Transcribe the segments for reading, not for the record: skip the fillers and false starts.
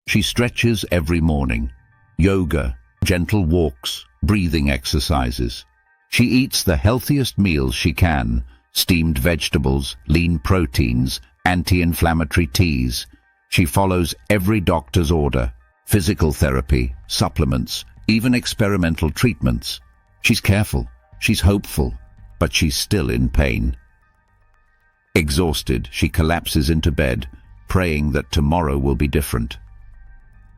She stretches every morning. Yoga, gentle walks, breathing exercises. She eats the healthiest meals she can, steamed vegetables, lean proteins, anti-inflammatory teas. She follows every doctor's order, physical therapy, supplements, even experimental treatments. She's careful, she's hopeful, but she's still in pain. Exhausted, she collapses into bed, praying that tomorrow will be different.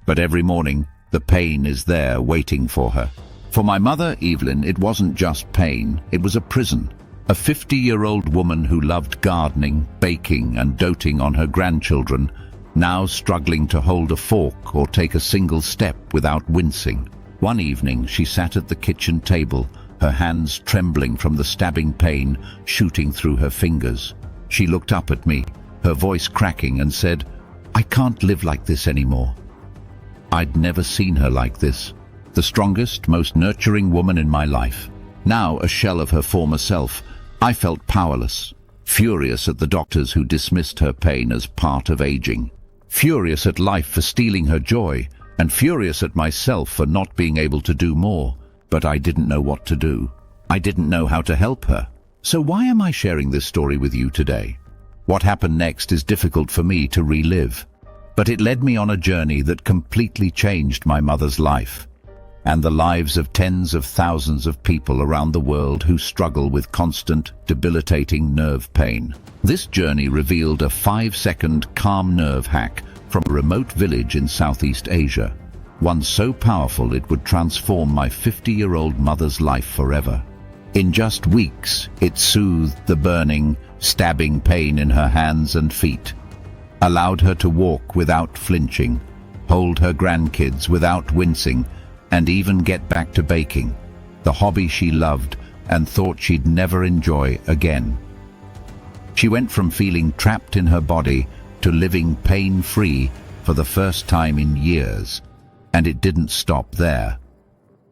But every morning, the pain is there waiting for her. For my mother, Evelyn, it wasn't just pain, it was a prison. A 50-year-old woman who loved gardening, baking, and doting on her grandchildren, now struggling to hold a fork or take a single step without wincing. One evening, she sat at the kitchen table, her hands trembling from the stabbing pain shooting through her fingers. She looked up at me, her voice cracking, and said, "I can't live like this anymore." I'd never seen her like this. The strongest, most nurturing woman in my life. Now a shell of her former self, I felt powerless, furious at the doctors who dismissed her pain as part of aging, furious at life for stealing her joy, and furious at myself for not being able to do more. But I didn't know what to do. I didn't know how to help her. So why am I sharing this story with you today? What happened next is difficult for me to relive, but it led me on a journey that completely changed my mother's life, and the lives of tens of thousands of people around the world who struggle with constant, debilitating nerve pain. This journey revealed a 5-second calm nerve hack from a remote village in Southeast Asia, one so powerful it would transform my 50-year-old mother's life forever. In just weeks, it soothed the burning, stabbing pain in her hands and feet, allowed her to walk without flinching, hold her grandkids without wincing, and even get back to baking, the hobby she loved and thought she'd never enjoy again. She went from feeling trapped in her body to living pain-free for the first time in years, and it didn't stop there.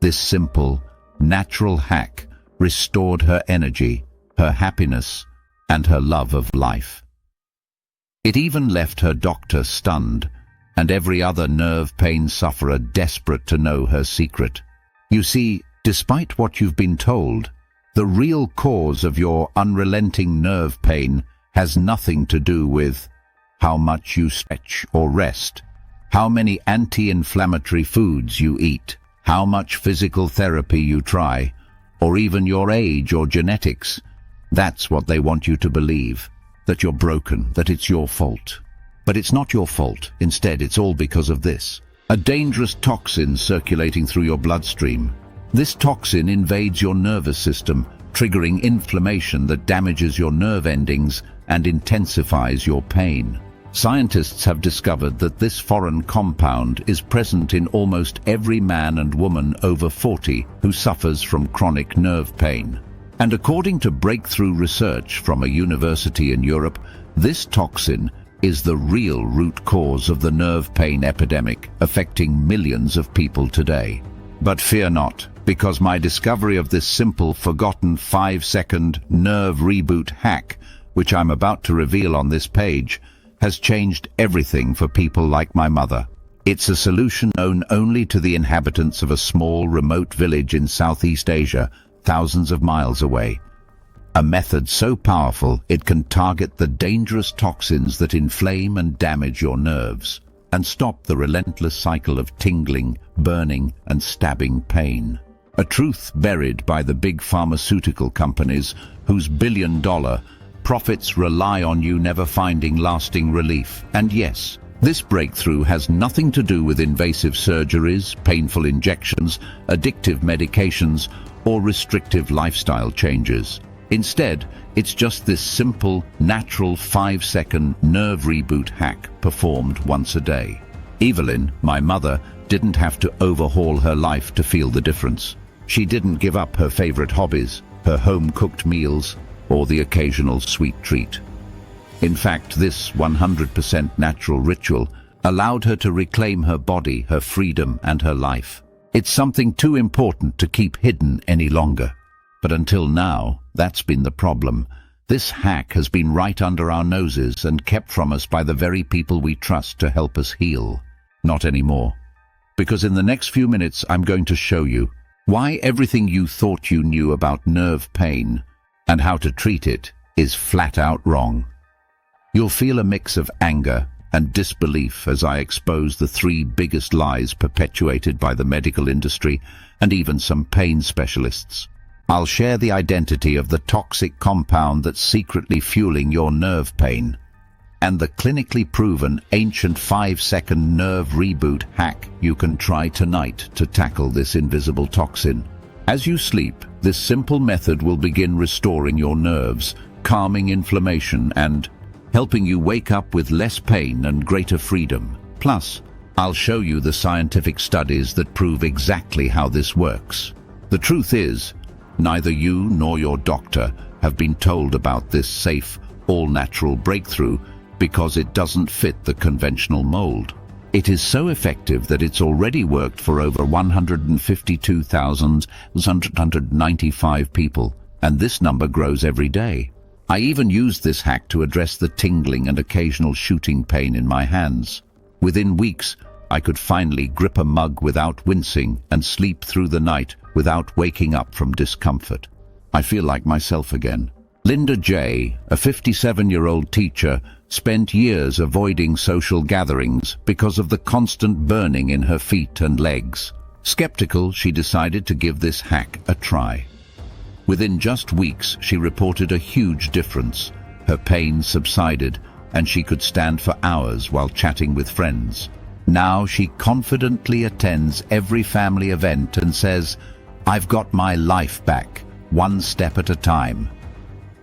This simple, natural hack restored her energy, her happiness, and her love of life. It even left her doctor stunned, and every other nerve pain sufferer desperate to know her secret. You see, despite what you've been told, the real cause of your unrelenting nerve pain has nothing to do with how much you stretch or rest, how many anti-inflammatory foods you eat, how much physical therapy you try, or even your age or genetics. That's what they want you to believe, that you're broken, that it's your fault. But it's not your fault. Instead, it's all because of this: a dangerous toxin circulating through your bloodstream. This toxin invades your nervous system, triggering inflammation that damages your nerve endings and intensifies your pain. Scientists have discovered that this foreign compound is present in almost every man and woman over 40 who suffers from chronic nerve pain. And according to breakthrough research from a university in Europe, this toxin is the real root cause of the nerve pain epidemic affecting millions of people today. But fear not, because my discovery of this simple, forgotten 5-second nerve reboot hack, which I'm about to reveal on this page, has changed everything for people like my mother. It's a solution known only to the inhabitants of a small, remote village in Southeast Asia, thousands of miles away. A method so powerful it can target the dangerous toxins that inflame and damage your nerves, and stop the relentless cycle of tingling, burning, and stabbing pain. A truth buried by the big pharmaceutical companies whose billion-dollar profits rely on you never finding lasting relief. And yes, this breakthrough has nothing to do with invasive surgeries, painful injections, addictive medications, or restrictive lifestyle changes. Instead, it's just this simple, natural 5-second nerve reboot hack performed once a day. Evelyn, my mother, didn't have to overhaul her life to feel the difference. She didn't give up her favorite hobbies, her home-cooked meals, or the occasional sweet treat. In fact, this 100% natural ritual allowed her to reclaim her body, her freedom, and her life. It's something too important to keep hidden any longer. But until now, that's been the problem. This hack has been right under our noses and kept from us by the very people we trust to help us heal. Not anymore. Because in the next few minutes I'm going to show you why everything you thought you knew about nerve pain and how to treat it is flat out wrong. You'll feel a mix of anger and disbelief as I expose the 3 biggest lies perpetuated by the medical industry and even some pain specialists. I'll share the identity of the toxic compound that's secretly fueling your nerve pain and the clinically proven ancient 5-second nerve reboot hack you can try tonight to tackle this invisible toxin. As you sleep, this simple method will begin restoring your nerves, calming inflammation, and helping you wake up with less pain and greater freedom. Plus, I'll show you the scientific studies that prove exactly how this works. The truth is, neither you nor your doctor have been told about this safe, all-natural breakthrough because it doesn't fit the conventional mold. It is so effective that it's already worked for over 152,195 people, and this number grows every day. I even used this hack to address the tingling and occasional shooting pain in my hands. Within weeks, I could finally grip a mug without wincing and sleep through the night without waking up from discomfort. I feel like myself again. Linda J., a 57-year-old teacher, spent years avoiding social gatherings because of the constant burning in her feet and legs. Skeptical, she decided to give this hack a try. Within just weeks, she reported a huge difference. Her pain subsided, and she could stand for hours while chatting with friends. Now she confidently attends every family event and says, "I've got my life back, one step at a time."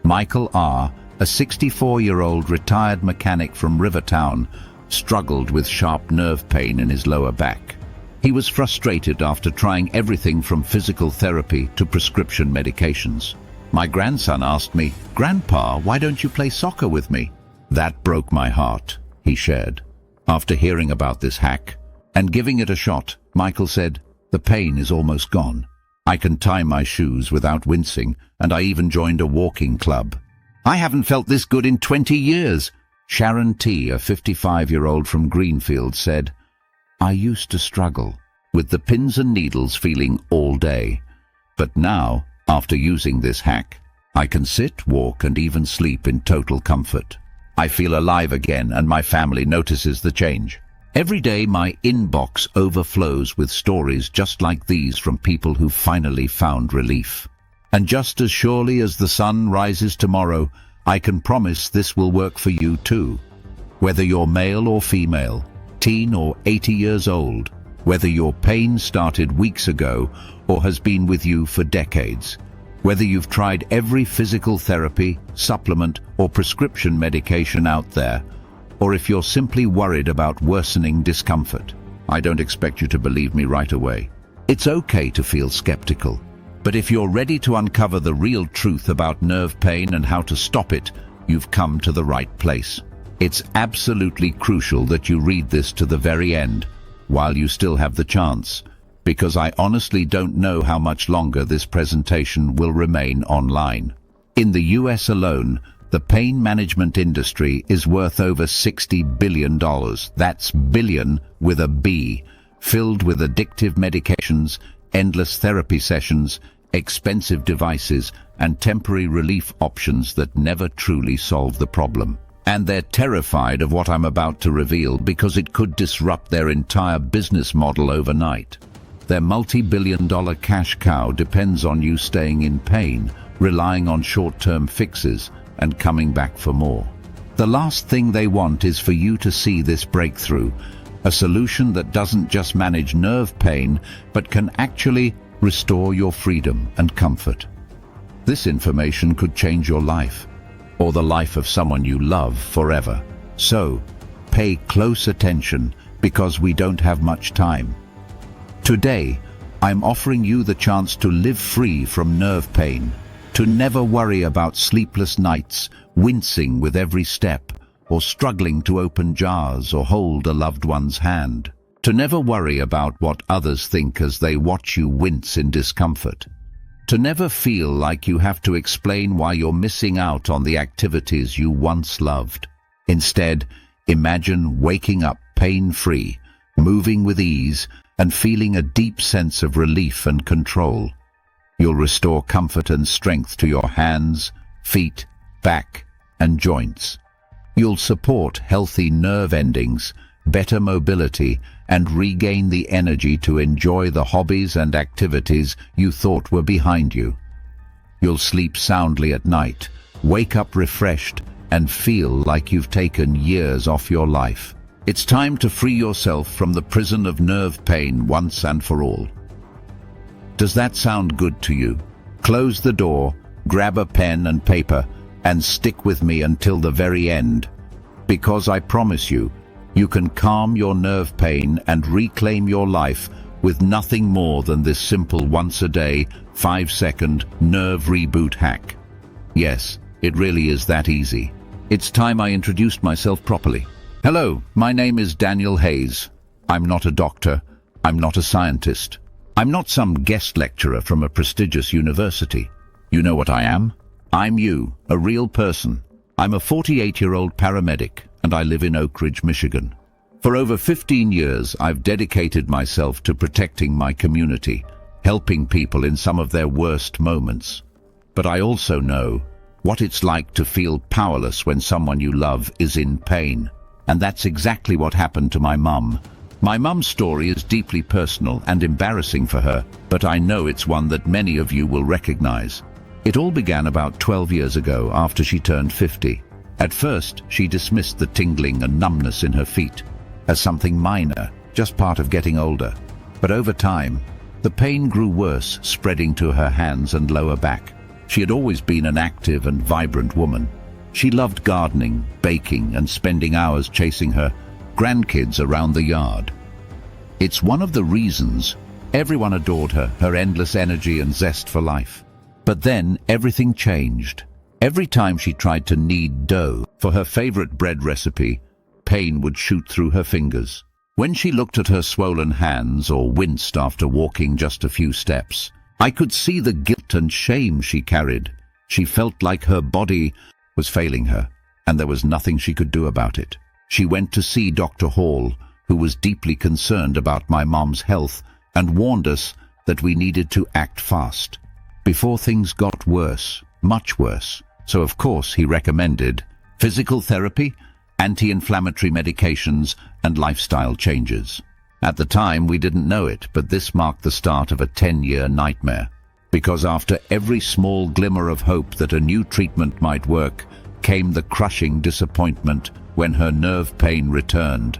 Michael R., a 64-year-old retired mechanic from Rivertown, struggled with sharp nerve pain in his lower back. He was frustrated after trying everything from physical therapy to prescription medications. My grandson asked me, "Grandpa, why don't you play soccer with me?" That broke my heart, he shared. After hearing about this hack and giving it a shot, Michael said, "The pain is almost gone. I can tie my shoes without wincing, and I even joined a walking club. I haven't felt this good in 20 years. Sharon T., a 55-year-old from Greenfield, said, "I used to struggle with the pins and needles feeling all day. But now, after using this hack, I can sit, walk, and even sleep in total comfort. I feel alive again, and my family notices the change." Every day my inbox overflows with stories just like these from people who finally found relief. And just as surely as the sun rises tomorrow, I can promise this will work for you too. Whether you're male or female, teen or 80 years old, whether your pain started weeks ago or has been with you for decades, whether you've tried every physical therapy, supplement, or prescription medication out there, or if you're simply worried about worsening discomfort. I don't expect you to believe me right away. It's okay to feel skeptical. But if you're ready to uncover the real truth about nerve pain and how to stop it, you've come to the right place. It's absolutely crucial that you read this to the very end, while you still have the chance, because I honestly don't know how much longer this presentation will remain online. In the US alone, the pain management industry is worth over $60 billion. That's billion with a B, filled with addictive medications, endless therapy sessions, expensive devices, and temporary relief options that never truly solve the problem. And they're terrified of what I'm about to reveal because it could disrupt their entire business model overnight. Their multi-billion-dollar cash cow depends on you staying in pain, relying on short-term fixes, and coming back for more. The last thing they want is for you to see this breakthrough, a solution that doesn't just manage nerve pain, but can actually restore your freedom and comfort. This information could change your life, or the life of someone you love forever. So, pay close attention because we don't have much time. Today, I'm offering you the chance to live free from nerve pain, to never worry about sleepless nights, wincing with every step, or struggling to open jars or hold a loved one's hand. To never worry about what others think as they watch you wince in discomfort. To never feel like you have to explain why you're missing out on the activities you once loved. Instead, imagine waking up pain-free, moving with ease and feeling a deep sense of relief and control. You'll restore comfort and strength to your hands, feet, back, and joints. You'll support healthy nerve endings, better mobility, and regain the energy to enjoy the hobbies and activities you thought were behind you. You'll sleep soundly at night, wake up refreshed, and feel like you've taken years off your life. It's time to free yourself from the prison of nerve pain once and for all. Does that sound good to you? Close the door, grab a pen and paper, and stick with me until the very end. Because I promise you, you can calm your nerve pain and reclaim your life with nothing more than this simple once-a-day, 5-second nerve reboot hack. Yes, it really is that easy. It's time I introduced myself properly. Hello, my name is Daniel Hayes. I'm not a doctor. I'm not a scientist. I'm not some guest lecturer from a prestigious university. You know what I am? I'm you, a real person. I'm a 48-year-old paramedic, and I live in Oak Ridge, Michigan. For over 15 years, I've dedicated myself to protecting my community, helping people in some of their worst moments. But I also know what it's like to feel powerless when someone you love is in pain. And that's exactly what happened to my mum. My mum's story is deeply personal and embarrassing for her, but I know it's one that many of you will recognize. It all began about 12 years ago after she turned 50. At first, she dismissed the tingling and numbness in her feet as something minor, just part of getting older. But over time, the pain grew worse, spreading to her hands and lower back. She had always been an active and vibrant woman. She loved gardening, baking, and spending hours chasing her grandkids around the yard. It's one of the reasons everyone adored her, her endless energy and zest for life. But then everything changed. Every time she tried to knead dough for her favorite bread recipe, pain would shoot through her fingers. When she looked at her swollen hands or winced after walking just a few steps, I could see the guilt and shame she carried. She felt like her body was failing her, and there was nothing she could do about it. She went to see Dr. Hall, who was deeply concerned about my mom's health and warned us that we needed to act fast before things got worse, much worse. So of course he recommended physical therapy, anti-inflammatory medications, and lifestyle changes. At the time we didn't know it, but this marked the start of a 10-year nightmare. Because after every small glimmer of hope that a new treatment might work, came the crushing disappointment when her nerve pain returned,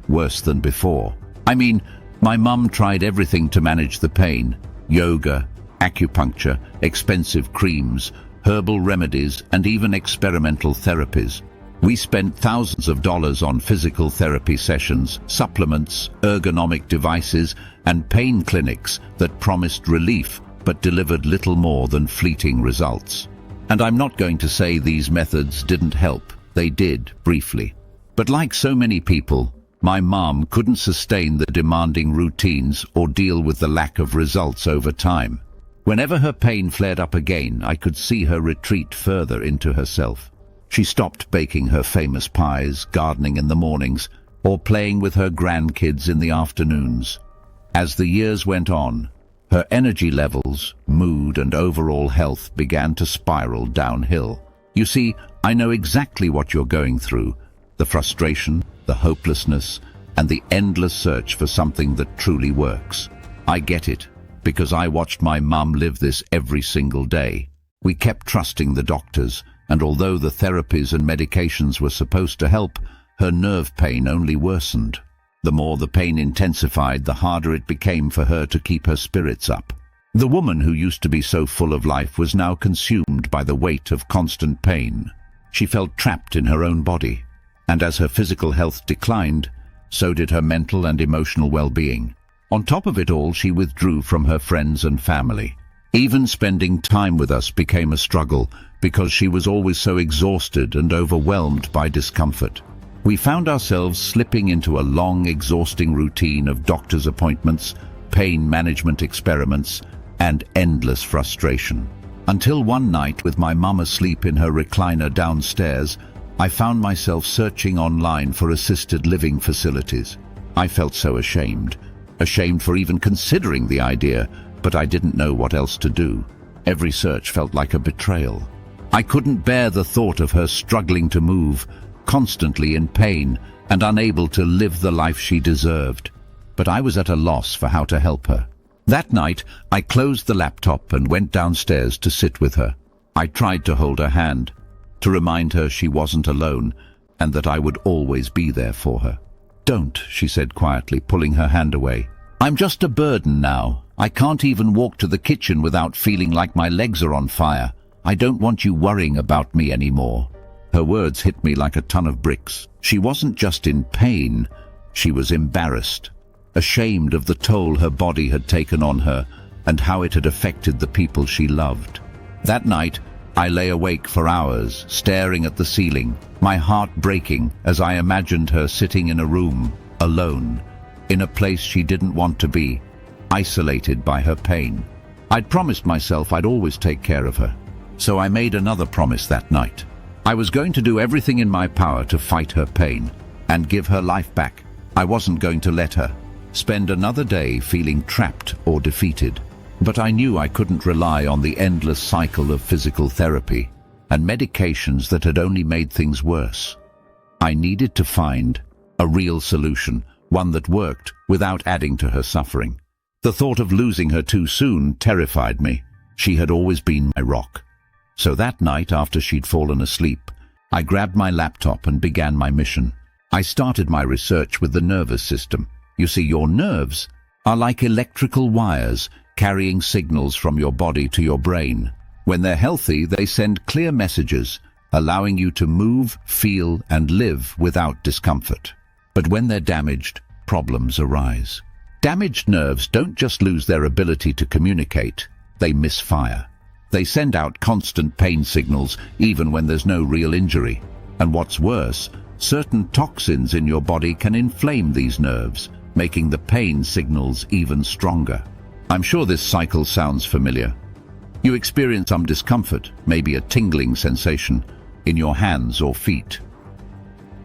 worse than before. I mean, my mum tried everything to manage the pain: yoga, acupuncture, expensive creams, herbal remedies, and even experimental therapies. We spent thousands of dollars on physical therapy sessions, supplements, ergonomic devices, and pain clinics that promised relief but delivered little more than fleeting results. And I'm not going to say these methods didn't help. They did, briefly. But like so many people, my mom couldn't sustain the demanding routines or deal with the lack of results over time. Whenever her pain flared up again, I could see her retreat further into herself. She stopped baking her famous pies, gardening in the mornings, or playing with her grandkids in the afternoons. As the years went on, her energy levels, mood, and overall health began to spiral downhill. You see, I know exactly what you're going through: the frustration, the hopelessness, and the endless search for something that truly works. I get it, because I watched my mum live this every single day. We kept trusting the doctors, and although the therapies and medications were supposed to help, her nerve pain only worsened. The more the pain intensified, the harder it became for her to keep her spirits up. The woman who used to be so full of life was now consumed by the weight of constant pain. She felt trapped in her own body, and as her physical health declined, so did her mental and emotional well-being. On top of it all, she withdrew from her friends and family. Even spending time with us became a struggle because she was always so exhausted and overwhelmed by discomfort. We found ourselves slipping into a long, exhausting routine of doctor's appointments, pain management experiments, and endless frustration. Until one night, with my mum asleep in her recliner downstairs, I found myself searching online for assisted living facilities. I felt so ashamed. Ashamed for even considering the idea, but I didn't know what else to do. Every search felt like a betrayal. I couldn't bear the thought of her struggling to move, constantly in pain and unable to live the life she deserved. But I was at a loss for how to help her. That night, I closed the laptop and went downstairs to sit with her. I tried to hold her hand, to remind her she wasn't alone and that I would always be there for her. "Don't," she said quietly, pulling her hand away. "I'm just a burden now. I can't even walk to the kitchen without feeling like my legs are on fire. I don't want you worrying about me anymore." Her words hit me like a ton of bricks. She wasn't just in pain, she was embarrassed, ashamed of the toll her body had taken on her and how it had affected the people she loved. That night, I lay awake for hours, staring at the ceiling, my heart breaking as I imagined her sitting in a room, alone, in a place she didn't want to be, isolated by her pain. I'd promised myself I'd always take care of her. So I made another promise that night. I was going to do everything in my power to fight her pain and give her life back. I wasn't going to let her spend another day feeling trapped or defeated. But I knew I couldn't rely on the endless cycle of physical therapy and medications that had only made things worse. I needed to find a real solution, one that worked without adding to her suffering. The thought of losing her too soon terrified me. She had always been my rock. So that night, after she'd fallen asleep, I grabbed my laptop and began my mission. I started my research with the nervous system. You see, your nerves are like electrical wires carrying signals from your body to your brain. When they're healthy, they send clear messages, allowing you to move, feel, and live without discomfort. But when they're damaged, problems arise. Damaged nerves don't just lose their ability to communicate, they misfire. They send out constant pain signals even when there's no real injury. And what's worse, certain toxins in your body can inflame these nerves, making the pain signals even stronger. I'm sure this cycle sounds familiar. You experience some discomfort, maybe a tingling sensation, in your hands or feet.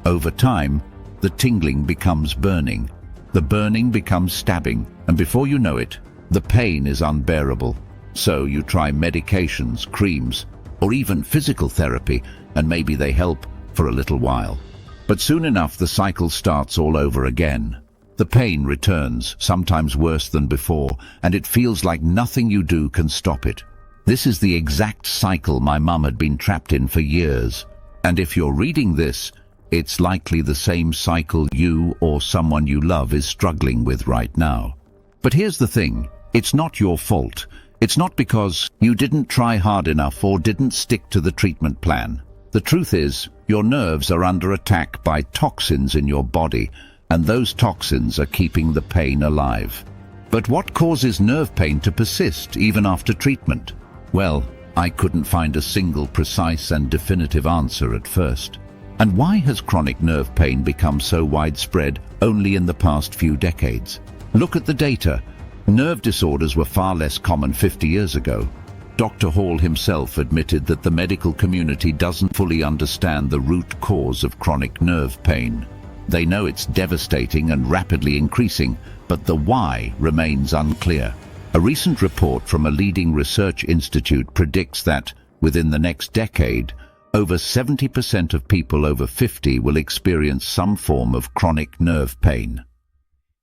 Over time, the tingling becomes burning. The burning becomes stabbing, and before you know it, the pain is unbearable. So you try medications, creams, or even physical therapy, and maybe they help for a little while. But soon enough, the cycle starts all over again. The pain returns, sometimes worse than before, and it feels like nothing you do can stop it. This is the exact cycle my mum had been trapped in for years. And if you're reading this, it's likely the same cycle you or someone you love is struggling with right now. But here's the thing, it's not your fault. It's not because you didn't try hard enough or didn't stick to the treatment plan. The truth is, your nerves are under attack by toxins in your body, and those toxins are keeping the pain alive. But what causes nerve pain to persist even after treatment? Well, I couldn't find a single precise and definitive answer at first. And why has chronic nerve pain become so widespread only in the past few decades? Look at the data. Nerve disorders were far less common 50 years ago. Dr. Hall himself admitted that the medical community doesn't fully understand the root cause of chronic nerve pain. They know it's devastating and rapidly increasing, but the why remains unclear. A recent report from a leading research institute predicts that, within the next decade, over 70% of people over 50 will experience some form of chronic nerve pain.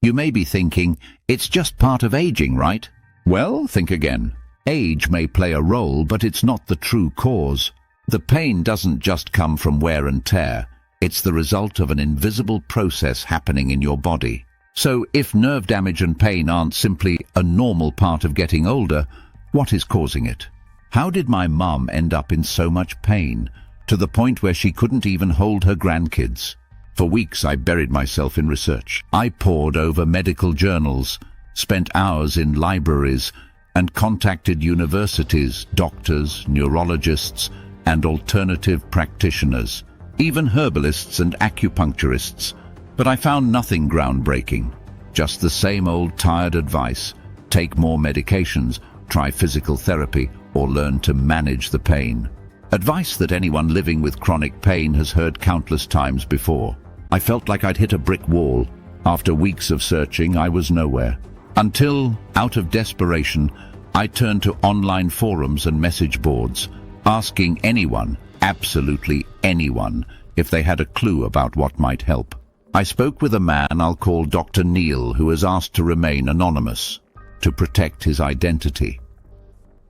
You may be thinking, it's just part of aging, right? Well, think again. Age may play a role, but it's not the true cause. The pain doesn't just come from wear and tear. It's the result of an invisible process happening in your body. So if nerve damage and pain aren't simply a normal part of getting older, what is causing it? How did my mum end up in so much pain, to the point where she couldn't even hold her grandkids? For weeks I buried myself in research. I pored over medical journals, spent hours in libraries, and contacted universities, doctors, neurologists, and alternative practitioners, even herbalists and acupuncturists. But I found nothing groundbreaking, just the same old tired advice: take more medications, try physical therapy, or learn to manage the pain. Advice that anyone living with chronic pain has heard countless times before. I felt like I'd hit a brick wall. After weeks of searching, I was nowhere. Until, out of desperation, I turned to online forums and message boards, asking anyone, absolutely anyone, if they had a clue about what might help. I spoke with a man I'll call Dr. Neil, who has asked to remain anonymous, to protect his identity.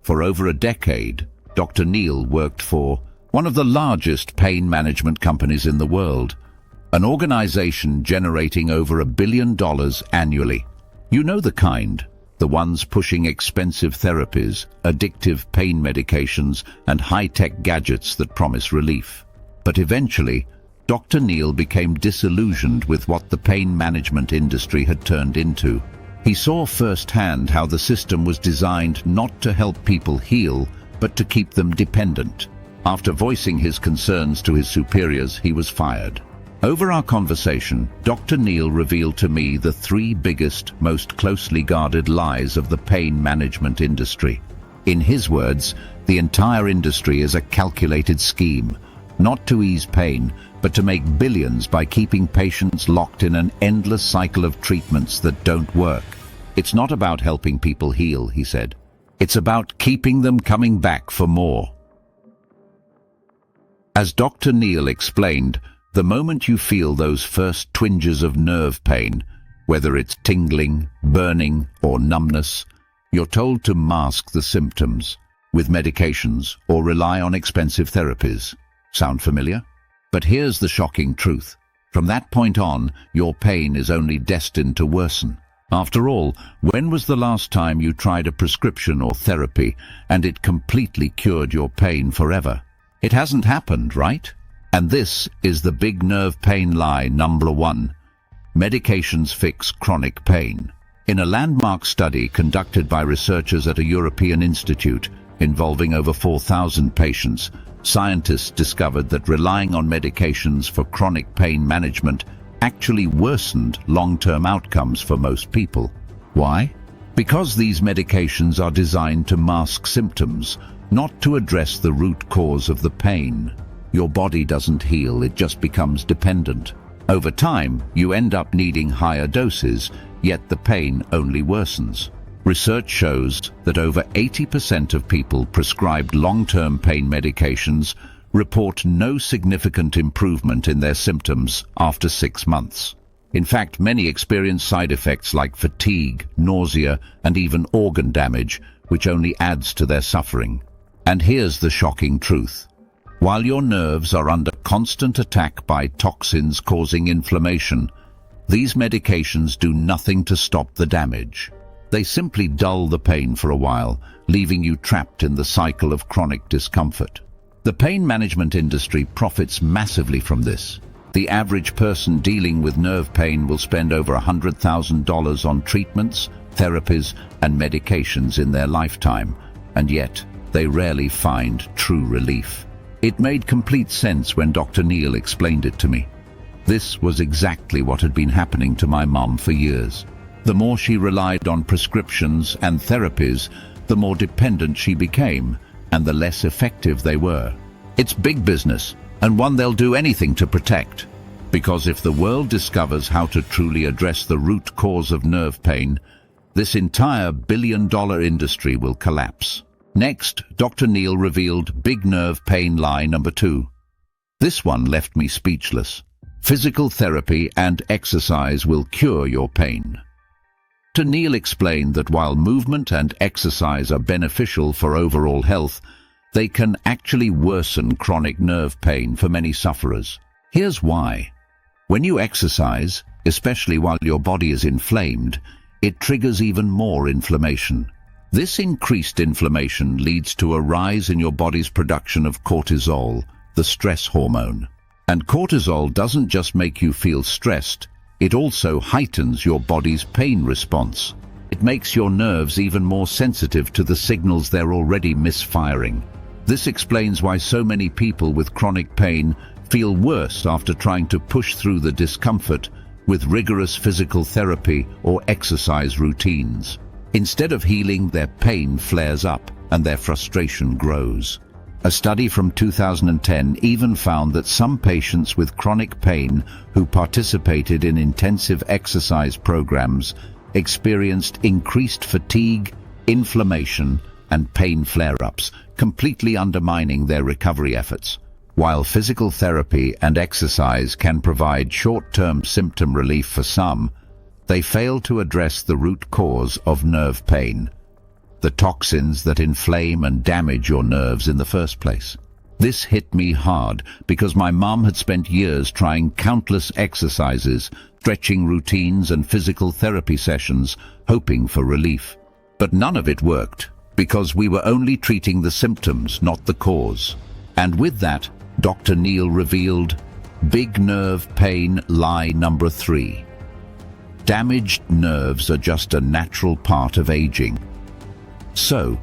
For over a decade, Dr. Neil worked for one of the largest pain management companies in the world, an organization generating over $1 billion annually. You know the kind, the ones pushing expensive therapies, addictive pain medications, and high-tech gadgets that promise relief. But eventually, Dr. Neil became disillusioned with what the pain management industry had turned into. He saw firsthand how the system was designed not to help people heal, but to keep them dependent. After voicing his concerns to his superiors, he was fired. Over our conversation, Dr. Neil revealed to me the 3 biggest, most closely guarded lies of the pain management industry. In his words, the entire industry is a calculated scheme, not to ease pain, but to make billions by keeping patients locked in an endless cycle of treatments that don't work. It's not about helping people heal, he said. It's about keeping them coming back for more. As Dr. Neil explained, the moment you feel those first twinges of nerve pain, whether it's tingling, burning, or numbness, you're told to mask the symptoms with medications or rely on expensive therapies. Sound familiar? But here's the shocking truth. From that point on, your pain is only destined to worsen. After all, when was the last time you tried a prescription or therapy and it completely cured your pain forever? It hasn't happened, right? And this is the big nerve pain lie number 1. Medications fix chronic pain. In a landmark study conducted by researchers at a European institute involving over 4,000 patients, scientists discovered that relying on medications for chronic pain management actually worsened long-term outcomes for most people. Why? Because these medications are designed to mask symptoms, not to address the root cause of the pain. Your body doesn't heal, it just becomes dependent. Over time, you end up needing higher doses, yet the pain only worsens. Research shows that over 80% of people prescribed long-term pain medications report no significant improvement in their symptoms after 6 months. In fact, many experience side effects like fatigue, nausea, and even organ damage, which only adds to their suffering. And here's the shocking truth. While your nerves are under constant attack by toxins causing inflammation, these medications do nothing to stop the damage. They simply dull the pain for a while, leaving you trapped in the cycle of chronic discomfort. The pain management industry profits massively from this. The average person dealing with nerve pain will spend over $100,000 on treatments, therapies, and medications in their lifetime, and yet they rarely find true relief. It made complete sense when Dr. Neil explained it to me. This was exactly what had been happening to my mum for years. The more she relied on prescriptions and therapies, the more dependent she became, and the less effective they were. It's big business, and one they'll do anything to protect. Because if the world discovers how to truly address the root cause of nerve pain, this entire billion-dollar industry will collapse. Next, Dr. Neil revealed big nerve pain lie number 2. This one left me speechless. Physical therapy and exercise will cure your pain. Dr. Neil explained that while movement and exercise are beneficial for overall health, they can actually worsen chronic nerve pain for many sufferers. Here's why. When you exercise, especially while your body is inflamed, it triggers even more inflammation. This increased inflammation leads to a rise in your body's production of cortisol, the stress hormone. And cortisol doesn't just make you feel stressed, it also heightens your body's pain response. It makes your nerves even more sensitive to the signals they're already misfiring. This explains why so many people with chronic pain feel worse after trying to push through the discomfort with rigorous physical therapy or exercise routines. Instead of healing, their pain flares up and their frustration grows. A study from 2010 even found that some patients with chronic pain who participated in intensive exercise programs experienced increased fatigue, inflammation, and pain flare-ups, completely undermining their recovery efforts. While physical therapy and exercise can provide short-term symptom relief for some, they fail to address the root cause of nerve pain, the toxins that inflame and damage your nerves in the first place. This hit me hard because my mom had spent years trying countless exercises, stretching routines and physical therapy sessions, hoping for relief. But none of it worked, because we were only treating the symptoms, not the cause. And with that, Dr. Neil revealed big nerve pain lie number 3. Damaged nerves are just a natural part of aging. So,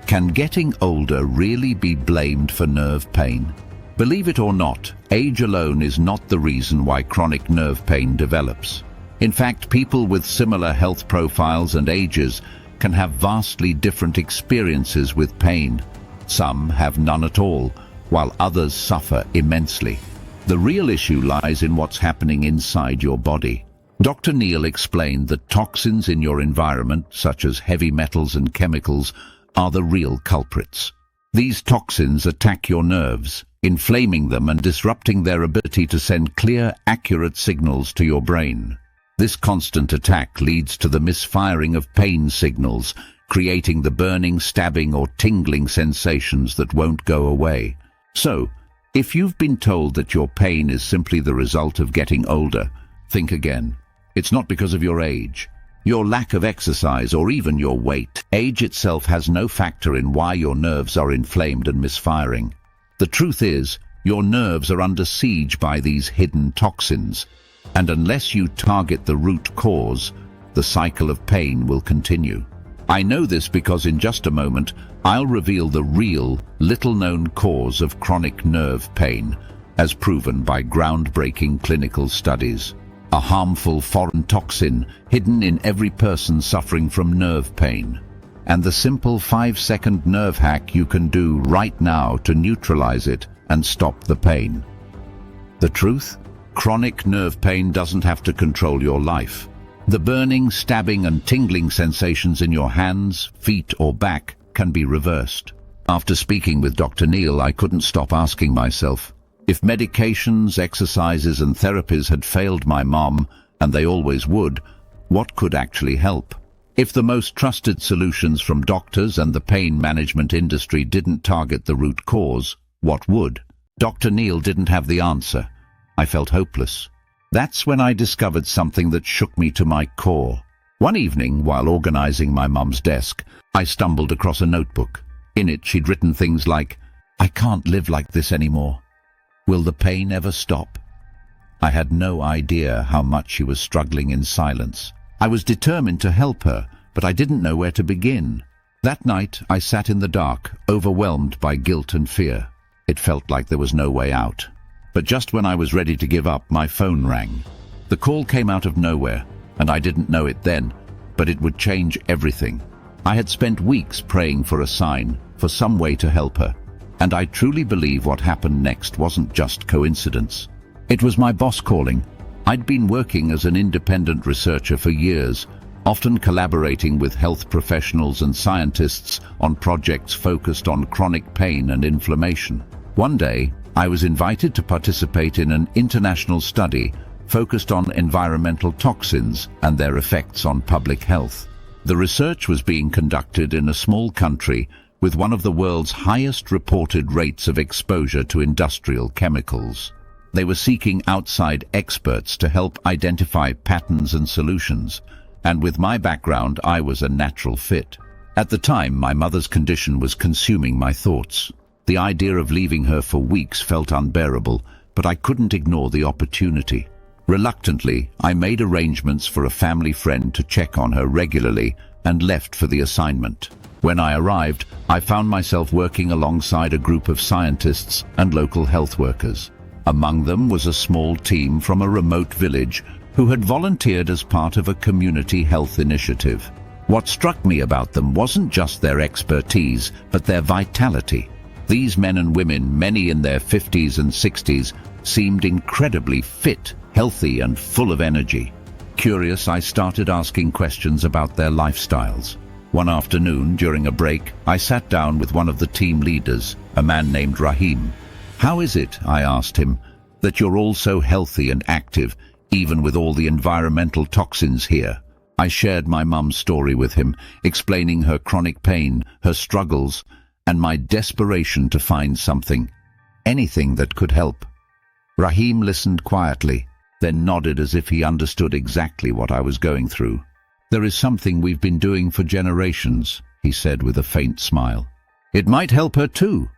can getting older really be blamed for nerve pain? Believe it or not, age alone is not the reason why chronic nerve pain develops. In fact, people with similar health profiles and ages can have vastly different experiences with pain. Some have none at all, while others suffer immensely. The real issue lies in what's happening inside your body. Dr. Neil explained that toxins in your environment, such as heavy metals and chemicals, are the real culprits. These toxins attack your nerves, inflaming them and disrupting their ability to send clear, accurate signals to your brain. This constant attack leads to the misfiring of pain signals, creating the burning, stabbing or tingling sensations that won't go away. So, if you've been told that your pain is simply the result of getting older, think again. It's not because of your age, your lack of exercise, or even your weight. Age itself has no factor in why your nerves are inflamed and misfiring. The truth is, your nerves are under siege by these hidden toxins, and unless you target the root cause, the cycle of pain will continue. I know this because in just a moment, I'll reveal the real, little-known cause of chronic nerve pain, as proven by groundbreaking clinical studies. A harmful foreign toxin hidden in every person suffering from nerve pain. And the simple 5-second nerve hack you can do right now to neutralize it and stop the pain. The truth? Chronic nerve pain doesn't have to control your life. The burning, stabbing and tingling sensations in your hands, feet or back can be reversed. After speaking with Dr. Neil, I couldn't stop asking myself, if medications, exercises and therapies had failed my mom, and they always would, what could actually help? If the most trusted solutions from doctors and the pain management industry didn't target the root cause, what would? Dr. Neil didn't have the answer. I felt hopeless. That's when I discovered something that shook me to my core. One evening, while organizing my mum's desk, I stumbled across a notebook. In it, she'd written things like, "I can't live like this anymore. Will the pain ever stop?" I had no idea how much she was struggling in silence. I was determined to help her, but I didn't know where to begin. That night, I sat in the dark, overwhelmed by guilt and fear. It felt like there was no way out. But just when I was ready to give up, my phone rang. The call came out of nowhere, and I didn't know it then, but it would change everything. I had spent weeks praying for a sign, for some way to help her. And I truly believe what happened next wasn't just coincidence. It was my boss calling. I'd been working as an independent researcher for years, often collaborating with health professionals and scientists on projects focused on chronic pain and inflammation. One day, I was invited to participate in an international study focused on environmental toxins and their effects on public health. The research was being conducted in a small country with one of the world's highest reported rates of exposure to industrial chemicals. They were seeking outside experts to help identify patterns and solutions, and with my background, I was a natural fit. At the time, my mother's condition was consuming my thoughts. The idea of leaving her for weeks felt unbearable, but I couldn't ignore the opportunity. Reluctantly, I made arrangements for a family friend to check on her regularly and left for the assignment. When I arrived, I found myself working alongside a group of scientists and local health workers. Among them was a small team from a remote village who had volunteered as part of a community health initiative. What struck me about them wasn't just their expertise, but their vitality. These men and women, many in their 50s and 60s, seemed incredibly fit, healthy, and full of energy. Curious, I started asking questions about their lifestyles. One afternoon, during a break, I sat down with one of the team leaders, a man named Rahim. "How is it," I asked him, "that you're all so healthy and active, even with all the environmental toxins here?" I shared my mum's story with him, explaining her chronic pain, her struggles, and my desperation to find something, anything that could help. Rahim listened quietly, then nodded as if he understood exactly what I was going through. "There is something we've been doing for generations," he said with a faint smile. "It might help her too."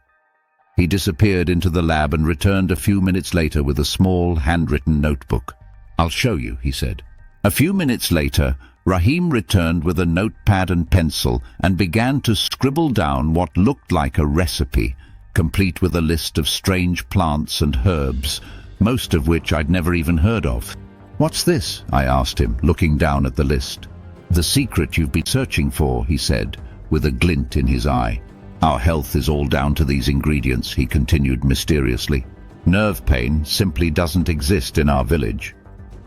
He disappeared into the lab and returned a few minutes later with a small, handwritten notebook. "I'll show you," he said. A few minutes later, Rahim returned with a notepad and pencil and began to scribble down what looked like a recipe, complete with a list of strange plants and herbs, most of which I'd never even heard of. "What's this?" I asked him, looking down at the list. "The secret you've been searching for," he said, with a glint in his eye. "Our health is all down to these ingredients," he continued mysteriously. "Nerve pain simply doesn't exist in our village.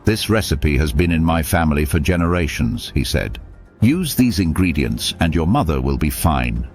This recipe has been in my family for generations," he said. "Use these ingredients and your mother will be fine."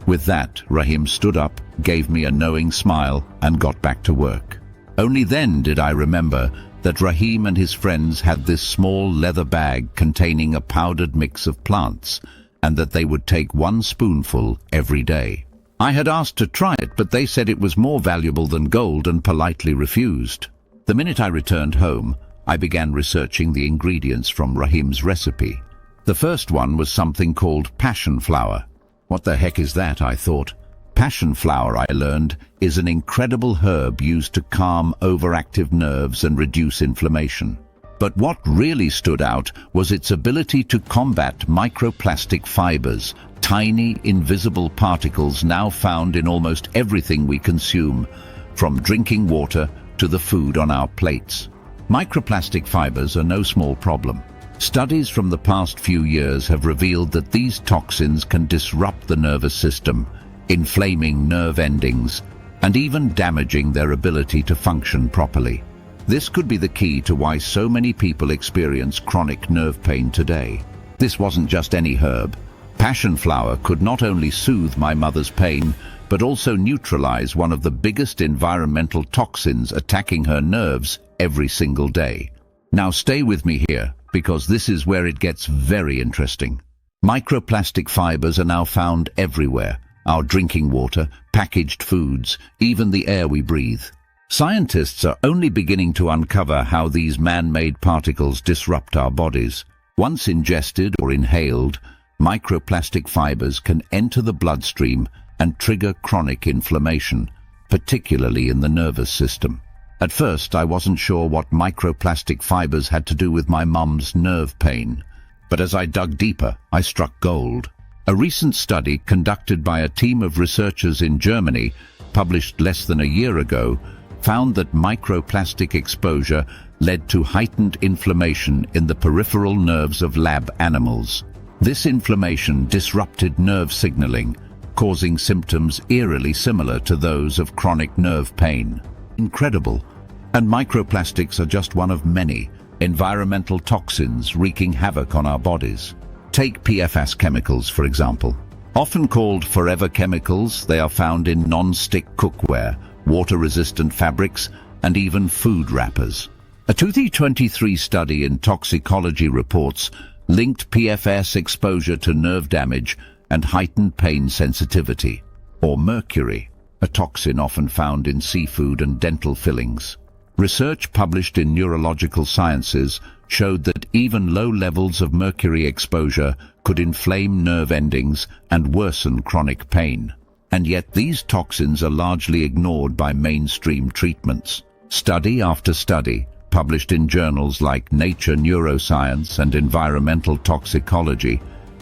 With that, Rahim stood up, gave me a knowing smile, and got back to work. Only then did I remember that Rahim and his friends had this small leather bag containing a powdered mix of plants, and that they would take one spoonful every day. I had asked to try it, but they said it was more valuable than gold and politely refused. The minute I returned home, I began researching the ingredients from Rahim's recipe. The first one was something called passion flower. What the heck is that, I thought. Passion flower, I learned, is an incredible herb used to calm overactive nerves and reduce inflammation. But what really stood out was its ability to combat microplastic fibers, tiny, invisible particles now found in almost everything we consume, from drinking water to the food on our plates. Microplastic fibers are no small problem. Studies from the past few years have revealed that these toxins can disrupt the nervous system, inflaming nerve endings, and even damaging their ability to function properly. This could be the key to why so many people experience chronic nerve pain today. This wasn't just any herb. Passion flower could not only soothe my mother's pain, but also neutralize one of the biggest environmental toxins attacking her nerves every single day. Now stay with me here, because this is where it gets very interesting. Microplastic fibers are now found everywhere: our drinking water, packaged foods, even the air we breathe. Scientists are only beginning to uncover how these man-made particles disrupt our bodies. Once ingested or inhaled, microplastic fibers can enter the bloodstream and trigger chronic inflammation, particularly in the nervous system. At first, I wasn't sure what microplastic fibers had to do with my mum's nerve pain. But as I dug deeper, I struck gold. A recent study conducted by a team of researchers in Germany, published less than a year ago, found that microplastic exposure led to heightened inflammation in the peripheral nerves of lab animals. This inflammation disrupted nerve signaling, causing symptoms eerily similar to those of chronic nerve pain. Incredible. And microplastics are just one of many environmental toxins wreaking havoc on our bodies. Take PFAS chemicals, for example. Often called forever chemicals, they are found in non-stick cookware, water-resistant fabrics, and even food wrappers. A 2023 study in toxicology reports linked PFAS exposure to nerve damage and heightened pain sensitivity. Or mercury, a toxin often found in seafood and dental fillings. Research published in Neurological Sciences showed that even low levels of mercury exposure could inflame nerve endings and worsen chronic pain. And yet these toxins are largely ignored by mainstream treatments. Study after study, published in journals like Nature Neuroscience and Environmental Toxicology,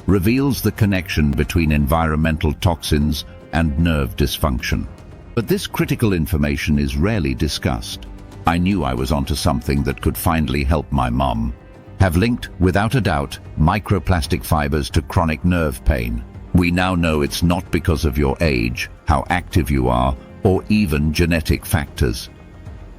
reveals the connection between environmental toxins and nerve dysfunction. But this critical information is rarely discussed. I knew I was onto something that could finally help my mum. Have linked, without a doubt, microplastic fibers to chronic nerve pain. We now know it's not because of your age, how active you are, or even genetic factors.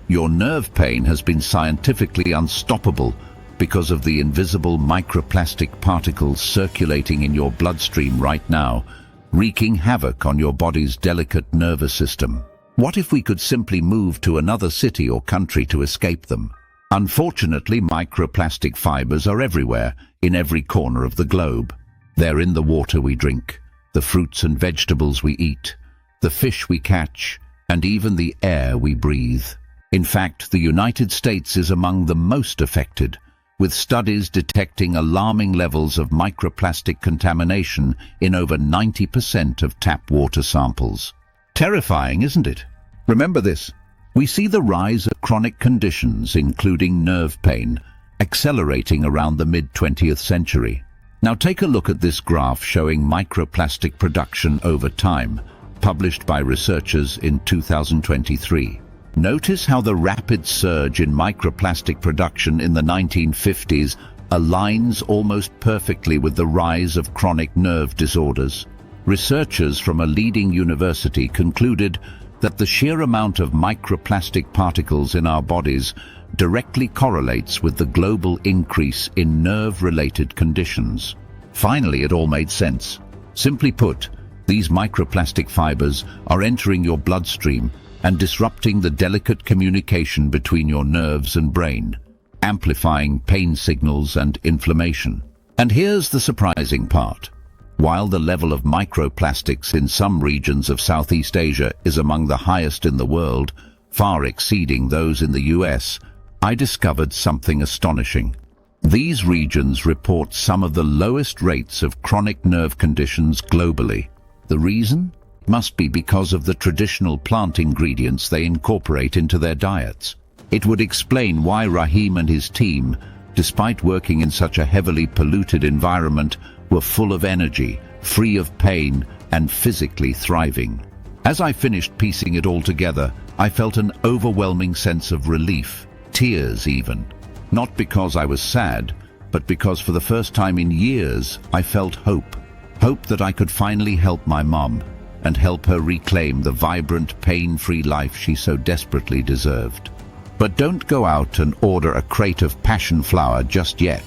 Your nerve pain has been scientifically unstoppable because of the invisible microplastic particles circulating in your bloodstream right now, wreaking havoc on your body's delicate nervous system. What if we could simply move to another city or country to escape them? Unfortunately, microplastic fibers are everywhere, in every corner of the globe. They're in the water we drink, the fruits and vegetables we eat, the fish we catch, and even the air we breathe. In fact, the United States is among the most affected, with studies detecting alarming levels of microplastic contamination in over 90% of tap water samples. Terrifying, isn't it? Remember this. We see the rise of chronic conditions, including nerve pain, accelerating around the mid-20th century. Now take a look at this graph showing microplastic production over time, published by researchers in 2023. Notice how the rapid surge in microplastic production in the 1950s aligns almost perfectly with the rise of chronic nerve disorders. Researchers from a leading university concluded that the sheer amount of microplastic particles in our bodies directly correlates with the global increase in nerve-related conditions. Finally, it all made sense. Simply put, these microplastic fibers are entering your bloodstream and disrupting the delicate communication between your nerves and brain, amplifying pain signals and inflammation. And here's the surprising part. While the level of microplastics in some regions of Southeast Asia is among the highest in the world, far exceeding those in the US, I discovered something astonishing. These regions report some of the lowest rates of chronic nerve conditions globally. The reason? Must be because of the traditional plant ingredients they incorporate into their diets. It would explain why Rahim and his team, despite working in such a heavily polluted environment, were full of energy, free of pain, and physically thriving. As I finished piecing it all together, I felt an overwhelming sense of relief, tears even. Not because I was sad, but because for the first time in years, I felt hope. Hope that I could finally help my mom and help her reclaim the vibrant, pain-free life she so desperately deserved. But don't go out and order a crate of passion flower just yet.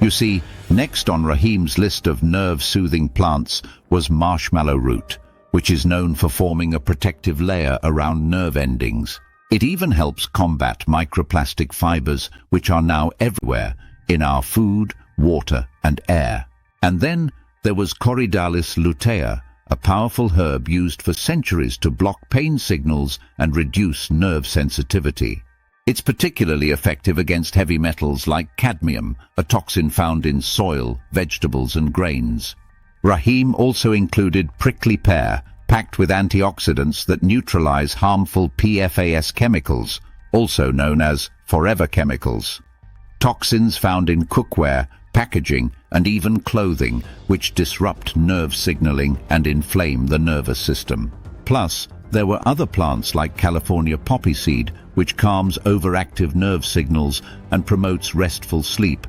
You see, next on Rahim's list of nerve-soothing plants was marshmallow root, which is known for forming a protective layer around nerve endings. It even helps combat microplastic fibers, which are now everywhere, in our food, water, and air. And then there was Corydalis lutea, a powerful herb used for centuries to block pain signals and reduce nerve sensitivity. It's particularly effective against heavy metals like cadmium, a toxin found in soil, vegetables, and grains. Rahim also included prickly pear, packed with antioxidants that neutralize harmful PFAS chemicals, also known as forever chemicals. Toxins found in cookware, packaging, and even clothing, which disrupt nerve signaling and inflame the nervous system. Plus, there were other plants like California poppy seed, which calms overactive nerve signals and promotes restful sleep,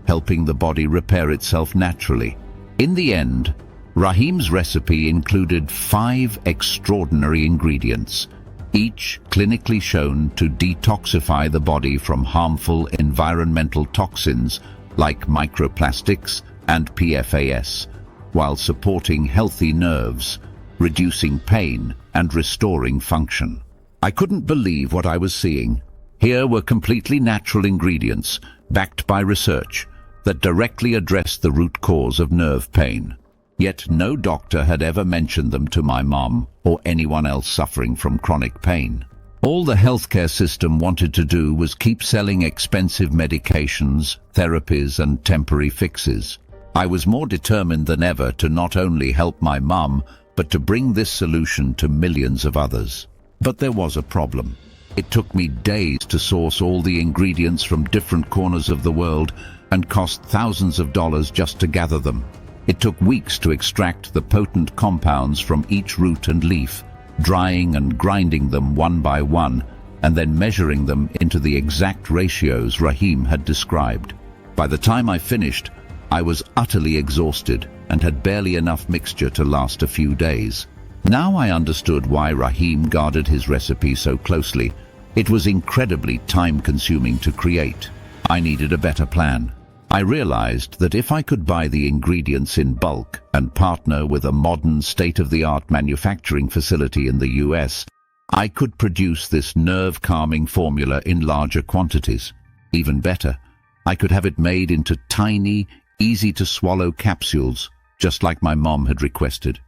helping the body repair itself naturally. In the end, Rahim's recipe included 5 extraordinary ingredients, each clinically shown to detoxify the body from harmful environmental toxins like microplastics and PFAS, while supporting healthy nerves, reducing pain, and restoring function. I couldn't believe what I was seeing. Here were completely natural ingredients, backed by research, that directly addressed the root cause of nerve pain. Yet no doctor had ever mentioned them to my mom or anyone else suffering from chronic pain. All the healthcare system wanted to do was keep selling expensive medications, therapies, and temporary fixes. I was more determined than ever to not only help my mum, but to bring this solution to millions of others. But there was a problem. It took me days to source all the ingredients from different corners of the world and cost thousands of dollars just to gather them. It took weeks to extract the potent compounds from each root and leaf, drying and grinding them one by one, and then measuring them into the exact ratios Rahim had described. By the time I finished, I was utterly exhausted, and had barely enough mixture to last a few days. Now I understood why Rahim guarded his recipe so closely. It was incredibly time-consuming to create. I needed a better plan. I realized that if I could buy the ingredients in bulk and partner with a modern state-of-the-art manufacturing facility in the US, I could produce this nerve-calming formula in larger quantities. Even better, I could have it made into tiny, easy-to-swallow capsules, just like my mom had requested.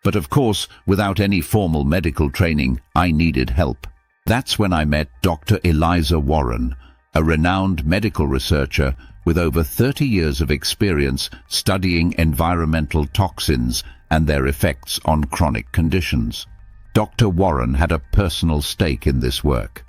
But of course, without any formal medical training, I needed help. That's when I met Dr. Eliza Warren, a renowned medical researcher with over 30 years of experience studying environmental toxins and their effects on chronic conditions. Dr. Warren had a personal stake in this work.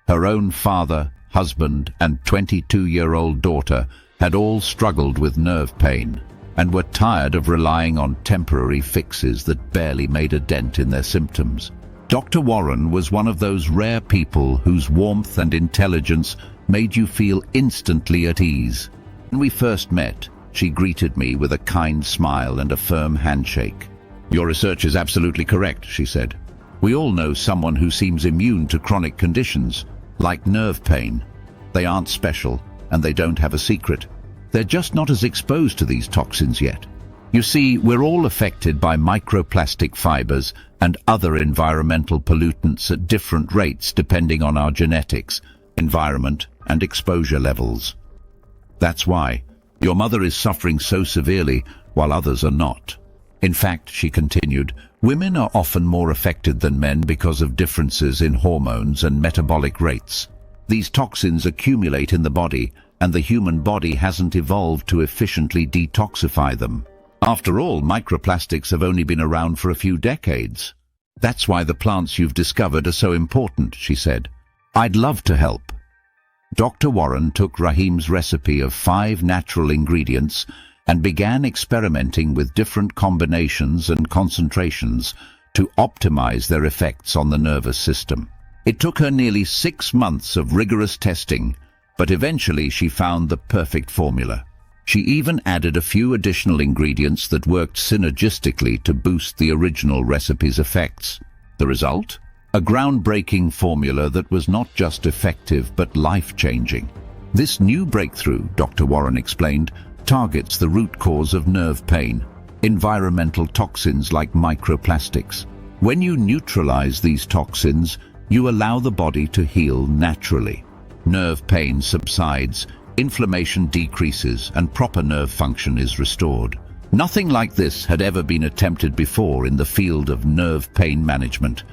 Her own father, husband, and 22-year-old daughter had all struggled with nerve pain and were tired of relying on temporary fixes that barely made a dent in their symptoms. Dr. Warren was one of those rare people whose warmth and intelligence made you feel instantly at ease. When we first met, she greeted me with a kind smile and a firm handshake. "Your research is absolutely correct," she said. "We all know someone who seems immune to chronic conditions, like nerve pain. They aren't special, and they don't have a secret. They're just not as exposed to these toxins yet. You see, we're all affected by microplastic fibers and other environmental pollutants at different rates depending on our genetics, environment, and exposure levels. That's why your mother is suffering so severely while others are not. In fact," she continued, "women are often more affected than men because of differences in hormones and metabolic rates. These toxins accumulate in the body, and the human body hasn't evolved to efficiently detoxify them. After all, microplastics have only been around for a few decades. That's why the plants you've discovered are so important," she said. "I'd love to help." Dr. Warren took Rahim's recipe of 5 natural ingredients and began experimenting with different combinations and concentrations to optimize their effects on the nervous system. It took her nearly 6 months of rigorous testing, but eventually she found the perfect formula. She even added a few additional ingredients that worked synergistically to boost the original recipe's effects. The result? A groundbreaking formula that was not just effective but life-changing. This new breakthrough, Dr. Warren explained, targets the root cause of nerve pain, environmental toxins like microplastics. When you neutralize these toxins, you allow the body to heal naturally. Nerve pain subsides, inflammation decreases, and proper nerve function is restored. Nothing like this had ever been attempted before in the field of nerve pain management,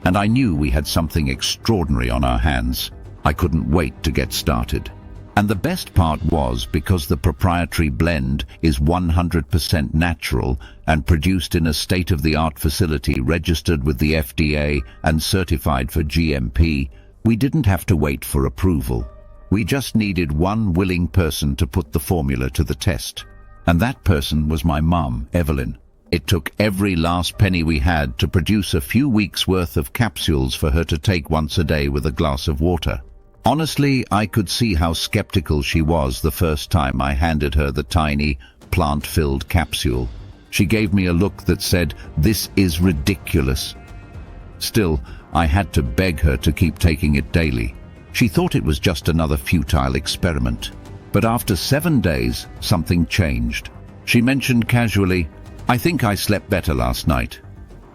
and I knew we had something extraordinary on our hands. I couldn't wait to get started. And the best part was, because the proprietary blend is 100% natural and produced in a state-of-the-art facility registered with the FDA and certified for GMP, we didn't have to wait for approval. We just needed one willing person to put the formula to the test. And that person was my mum, Evelyn. It took every last penny we had to produce a few weeks' worth of capsules for her to take once a day with a glass of water. Honestly, I could see how skeptical she was the first time I handed her the tiny, plant-filled capsule. She gave me a look that said, "This is ridiculous." Still, I had to beg her to keep taking it daily. She thought it was just another futile experiment. But after 7 days, something changed. She mentioned casually, "I think I slept better last night,"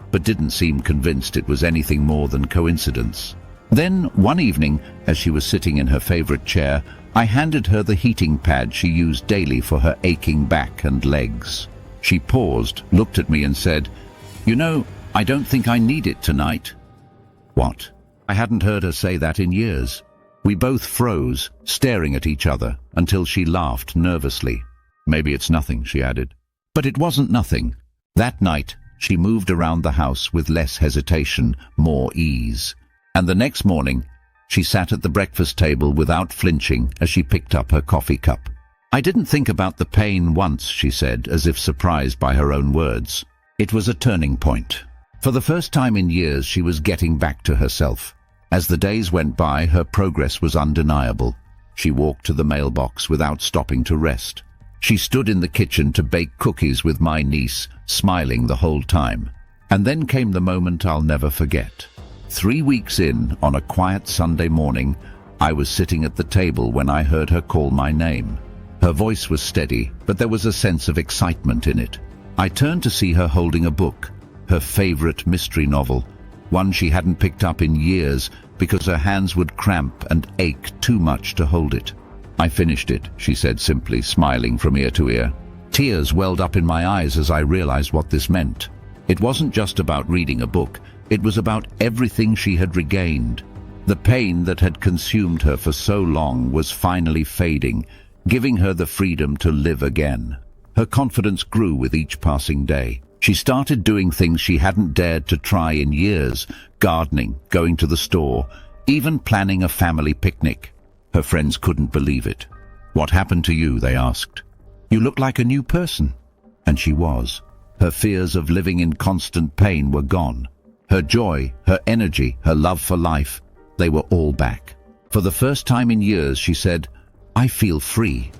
but didn't seem convinced it was anything more than coincidence. Then, one evening, as she was sitting in her favorite chair, I handed her the heating pad she used daily for her aching back and legs. She paused, looked at me and said, "You know, I don't think I need it tonight." What? I hadn't heard her say that in years. We both froze, staring at each other, until she laughed nervously. "Maybe it's nothing," she added. But it wasn't nothing. That night, she moved around the house with less hesitation, more ease. And the next morning, she sat at the breakfast table without flinching as she picked up her coffee cup. "I didn't think about the pain once," she said, as if surprised by her own words. It was a turning point. For the first time in years, she was getting back to herself. As the days went by, her progress was undeniable. She walked to the mailbox without stopping to rest. She stood in the kitchen to bake cookies with my niece, smiling the whole time. And then came the moment I'll never forget. 3 weeks in, on a quiet Sunday morning, I was sitting at the table when I heard her call my name. Her voice was steady, but there was a sense of excitement in it. I turned to see her holding a book, her favorite mystery novel, one she hadn't picked up in years because her hands would cramp and ache too much to hold it. "I finished it," she said simply, smiling from ear to ear. Tears welled up in my eyes as I realized what this meant. It wasn't just about reading a book, it was about everything she had regained. The pain that had consumed her for so long was finally fading, giving her the freedom to live again. Her confidence grew with each passing day. She started doing things she hadn't dared to try in years, gardening, going to the store, even planning a family picnic. Her friends couldn't believe it. "What happened to you?" they asked. "You look like a new person." And she was. Her fears of living in constant pain were gone. Her joy, her energy, her love for life, they were all back. For the first time in years, she said, "I feel free."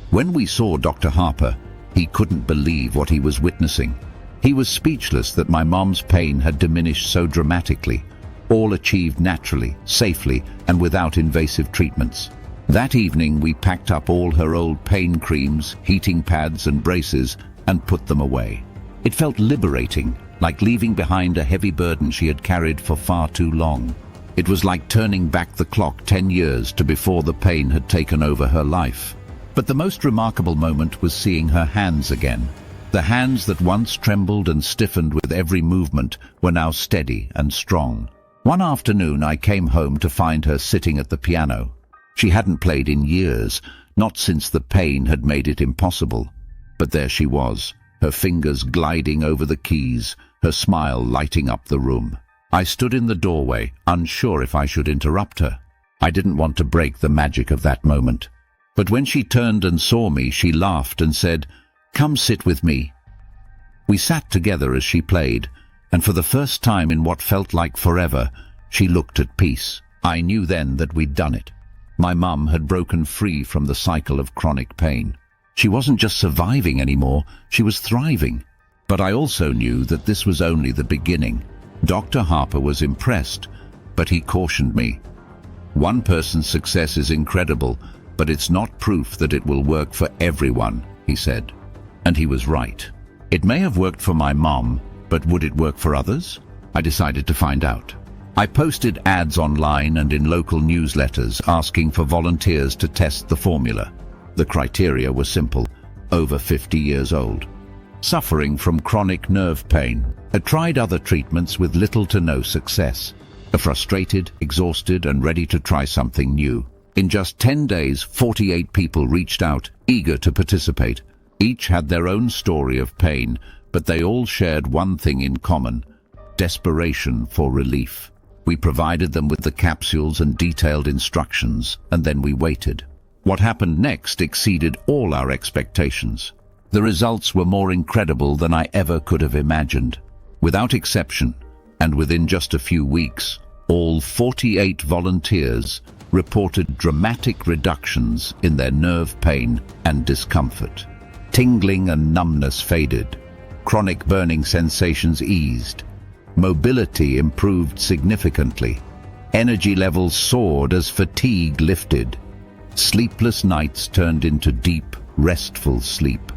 When we saw Dr. Harper, he couldn't believe what he was witnessing. He was speechless that my mom's pain had diminished so dramatically, all achieved naturally, safely, and without invasive treatments. That evening, we packed up all her old pain creams, heating pads, and braces and put them away. It felt liberating, like leaving behind a heavy burden she had carried for far too long. It was like turning back the clock 10 years to before the pain had taken over her life. But the most remarkable moment was seeing her hands again. The hands that once trembled and stiffened with every movement were now steady and strong. One afternoon I came home to find her sitting at the piano. She hadn't played in years, not since the pain had made it impossible. But there she was, her fingers gliding over the keys, her smile lighting up the room. I stood in the doorway, unsure if I should interrupt her. I didn't want to break the magic of that moment. But when she turned and saw me, she laughed and said, "Come sit with me." We sat together as she played, and for the first time in what felt like forever, she looked at peace. I knew then that we'd done it. My mum had broken free from the cycle of chronic pain. She wasn't just surviving anymore, she was thriving. But I also knew that this was only the beginning. Dr. Harper was impressed, but he cautioned me. "One person's success is incredible, but it's not proof that it will work for everyone," he said. And he was right. It may have worked for my mom, but would it work for others? I decided to find out. I posted ads online and in local newsletters asking for volunteers to test the formula. The criteria were simple: over 50 years old, suffering from chronic nerve pain, had tried other treatments with little to no success, frustrated, exhausted, and ready to try something new. In just 10 days, 48 people reached out, eager to participate. Each had their own story of pain, but they all shared one thing in common: desperation for relief. We provided them with the capsules and detailed instructions, and then we waited. What happened next exceeded all our expectations. The results were more incredible than I ever could have imagined. Without exception, and within just a few weeks, all 48 volunteers reported dramatic reductions in their nerve pain and discomfort. Tingling and numbness faded. Chronic burning sensations eased. Mobility improved significantly. Energy levels soared as fatigue lifted. Sleepless nights turned into deep, restful sleep.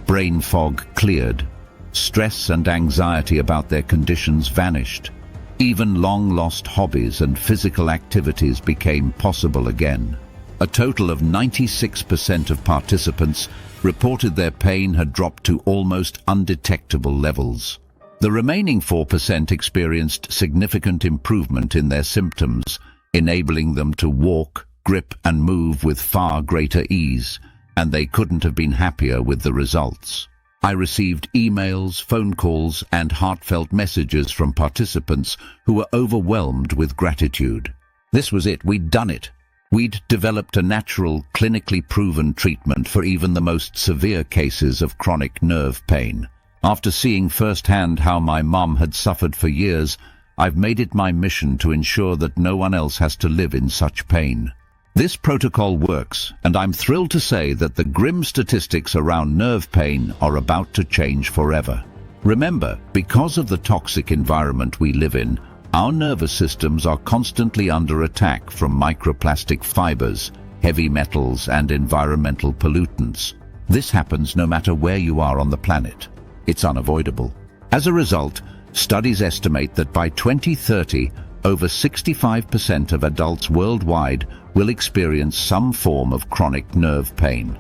Brain fog cleared. Stress and anxiety about their conditions vanished. Even long-lost hobbies and physical activities became possible again. A total of 96% of participants reported their pain had dropped to almost undetectable levels. The remaining 4% experienced significant improvement in their symptoms, enabling them to walk, grip, and move with far greater ease, and they couldn't have been happier with the results. I received emails, phone calls, and heartfelt messages from participants who were overwhelmed with gratitude. This was it, we'd done it. We'd developed a natural, clinically proven treatment for even the most severe cases of chronic nerve pain. After seeing firsthand how my mom had suffered for years, I've made it my mission to ensure that no one else has to live in such pain. This protocol works, and I'm thrilled to say that the grim statistics around nerve pain are about to change forever. Remember, because of the toxic environment we live in, our nervous systems are constantly under attack from microplastic fibers, heavy metals, and environmental pollutants. This happens no matter where you are on the planet. It's unavoidable. As a result, studies estimate that by 2030, over 65% of adults worldwide will experience some form of chronic nerve pain.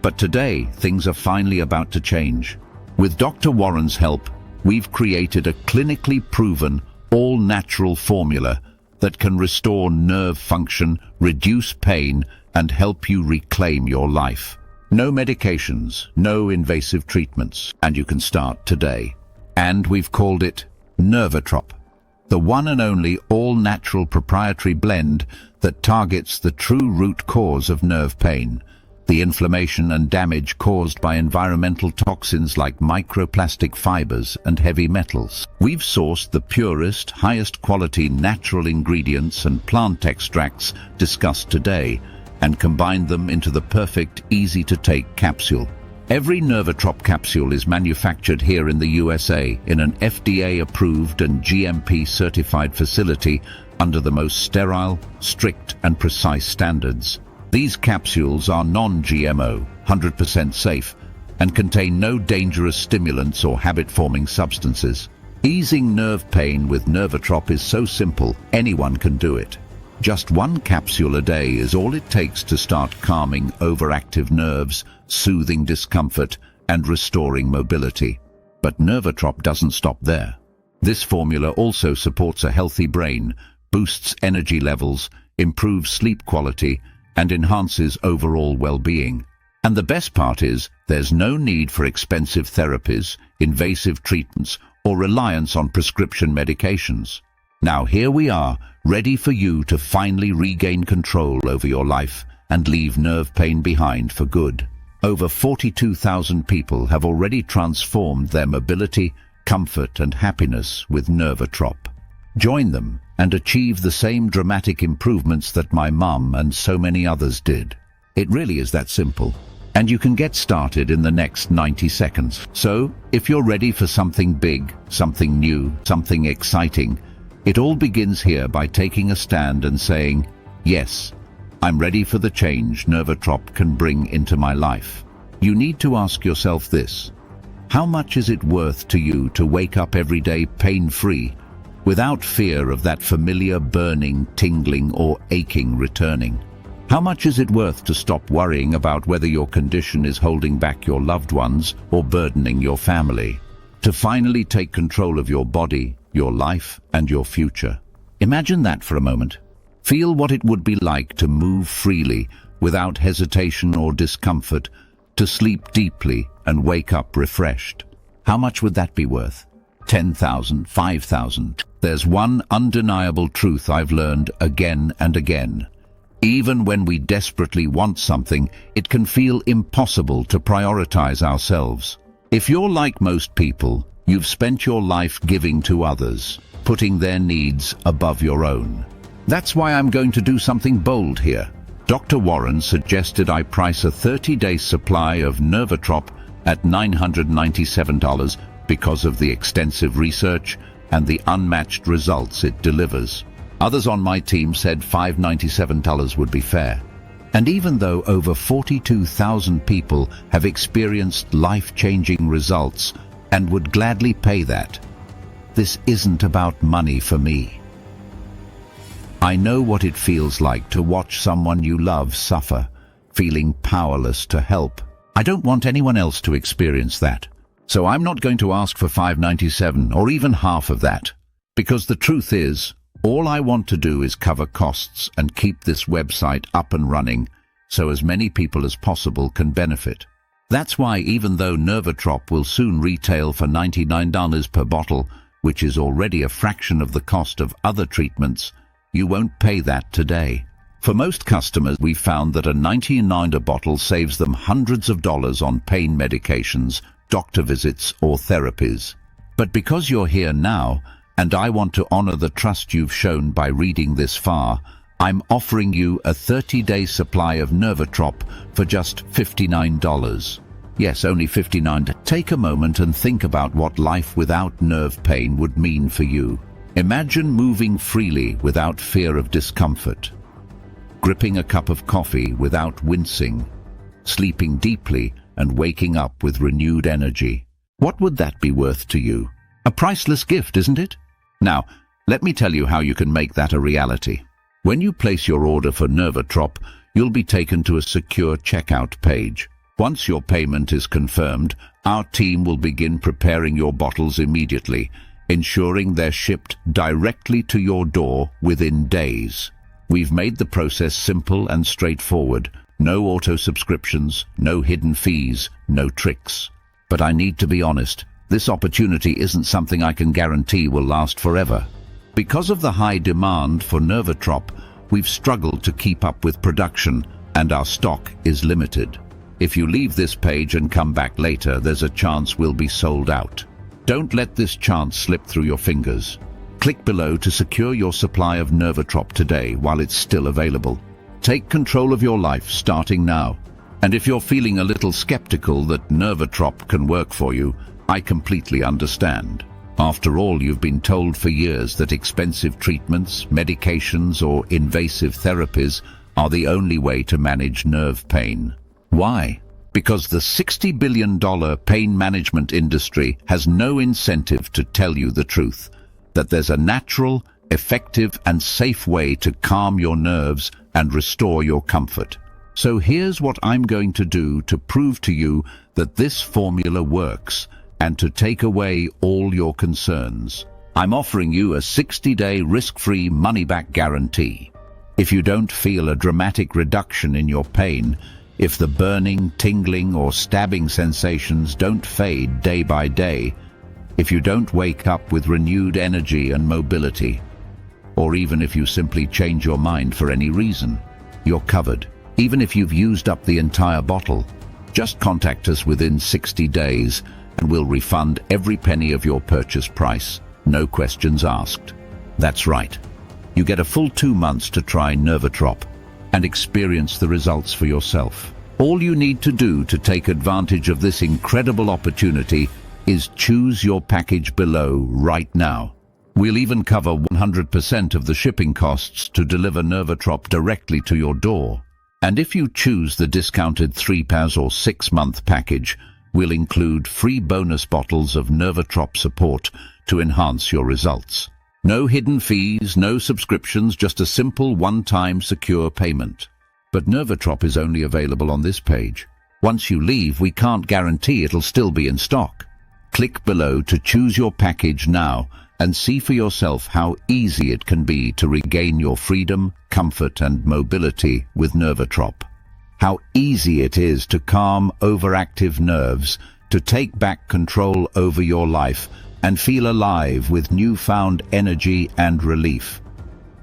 But today, things are finally about to change. With Dr. Warren's help, we've created a clinically proven, all-natural formula that can restore nerve function, reduce pain, and help you reclaim your life. No medications, no invasive treatments, and you can start today. And we've called it nervotrop, the one and only all-natural proprietary blend that targets the true root cause of nerve pain, the inflammation and damage caused by environmental toxins like microplastic fibers and heavy metals. We've sourced the purest, highest quality natural ingredients and plant extracts discussed today and combined them into the perfect, easy-to-take capsule. Every nervotrop capsule is manufactured here in the USA in an FDA-approved and GMP-certified facility under the most sterile, strict, and precise standards. These capsules are non-GMO, 100% safe, and contain no dangerous stimulants or habit-forming substances. Easing nerve pain with nervotrop is so simple, anyone can do it. Just one capsule a day is all it takes to start calming overactive nerves, soothing discomfort, and restoring mobility. But nervotrop doesn't stop there. This formula also supports a healthy brain, boosts energy levels, improves sleep quality, and enhances overall well-being. And the best part is, there's no need for expensive therapies, invasive treatments, or reliance on prescription medications. Now here we are, ready for you to finally regain control over your life and leave nerve pain behind for good. Over 42,000 people have already transformed their mobility, comfort, and happiness with nervotrop. Join them and achieve the same dramatic improvements that my mum and so many others did. It really is that simple. And you can get started in the next 90 seconds. So, if you're ready for something big, something new, something exciting, it all begins here by taking a stand and saying, yes, I'm ready for the change nervotrop can bring into my life. You need to ask yourself this: how much is it worth to you to wake up every day pain-free, without fear of that familiar burning, tingling, or aching returning? How much is it worth to stop worrying about whether your condition is holding back your loved ones or burdening your family? To finally take control of your body, your life, and your future. Imagine that for a moment. Feel what it would be like to move freely, without hesitation or discomfort, to sleep deeply and wake up refreshed. How much would that be worth? 10,000, 5,000. There's one undeniable truth I've learned again and again. Even when we desperately want something, it can feel impossible to prioritize ourselves. If you're like most people, you've spent your life giving to others, putting their needs above your own. That's why I'm going to do something bold here. Dr. Warren suggested I price a 30-day supply of nervotrop at $997 because of the extensive research and the unmatched results it delivers. Others on my team said $597 would be fair. And even though over 42,000 people have experienced life-changing results and would gladly pay that, this isn't about money for me. I know what it feels like to watch someone you love suffer, feeling powerless to help. I don't want anyone else to experience that. So I'm not going to ask for $597 or even half of that, because the truth is, all I want to do is cover costs and keep this website up and running so as many people as possible can benefit. That's why even though nervotrop will soon retail for $99 per bottle, which is already a fraction of the cost of other treatments, you won't pay that today. For most customers, we've found that a $99 bottle saves them hundreds of dollars on pain medications, doctor visits, or therapies. But because you're here now, and I want to honor the trust you've shown by reading this far, I'm offering you a 30-day supply of nervotrop for just $59. Yes, only $59. Take a moment and think about what life without nerve pain would mean for you. Imagine moving freely without fear of discomfort, gripping a cup of coffee without wincing, sleeping deeply and waking up with renewed energy. What would that be worth to you? A priceless gift, isn't it? Now, let me tell you how you can make that a reality. When you place your order for nervotrop, you'll be taken to a secure checkout page. Once your payment is confirmed, our team will begin preparing your bottles immediately, ensuring they're shipped directly to your door within days. We've made the process simple and straightforward. No auto subscriptions, no hidden fees, no tricks. But I need to be honest, this opportunity isn't something I can guarantee will last forever. Because of the high demand for nervotrop, we've struggled to keep up with production, and our stock is limited. If you leave this page and come back later, there's a chance we'll be sold out. Don't let this chance slip through your fingers. Click below to secure your supply of nervotrop today while it's still available. Take control of your life starting now. And if you're feeling a little skeptical that nervotrop can work for you, I completely understand. After all, you've been told for years that expensive treatments, medications, or invasive therapies are the only way to manage nerve pain. Why? Because the $60 billion pain management industry has no incentive to tell you the truth, that there's a natural, effective, and safe way to calm your nerves and restore your comfort. So here's what I'm going to do to prove to you that this formula works and to take away all your concerns. I'm offering you a 60-day risk-free money-back guarantee. If you don't feel a dramatic reduction in your pain, if the burning, tingling, or stabbing sensations don't fade day by day, if you don't wake up with renewed energy and mobility, or even if you simply change your mind for any reason, you're covered. Even if you've used up the entire bottle, just contact us within 60 days and we'll refund every penny of your purchase price, no questions asked. That's right. You get a full 2 months to try nervotrop and experience the results for yourself. All you need to do to take advantage of this incredible opportunity is choose your package below right now. We'll even cover 100% of the shipping costs to deliver nervotrop directly to your door. And if you choose the discounted 3-pass or 6-month package, we'll include free bonus bottles of nervotrop support to enhance your results. No hidden fees, no subscriptions, just a simple one-time secure payment. But nervotrop is only available on this page. Once you leave, we can't guarantee it'll still be in stock. Click below to choose your package now and see for yourself how easy it can be to regain your freedom, comfort, and mobility with nervotrop. How easy it is to calm overactive nerves, to take back control over your life, and feel alive with newfound energy and relief.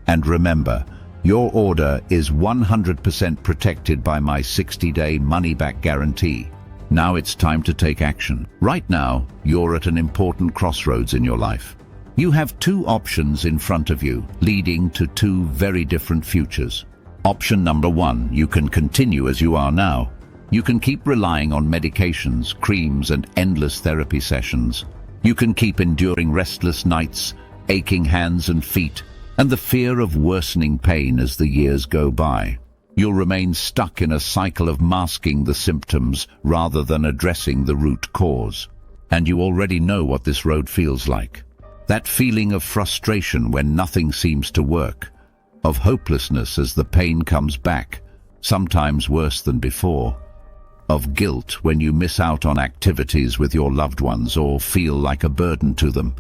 And remember, your order is 100% protected by my 60-day money-back guarantee. Now it's time to take action. Right now, you're at an important crossroads in your life. You have 2 options in front of you, leading to 2 very different futures. Option number 1, you can continue as you are now. You can keep relying on medications, creams, and endless therapy sessions. You can keep enduring restless nights, aching hands and feet, and the fear of worsening pain as the years go by. You'll remain stuck in a cycle of masking the symptoms rather than addressing the root cause. And you already know what this road feels like. That feeling of frustration when nothing seems to work, of hopelessness as the pain comes back, sometimes worse than before, of guilt when you miss out on activities with your loved ones or feel like a burden to them.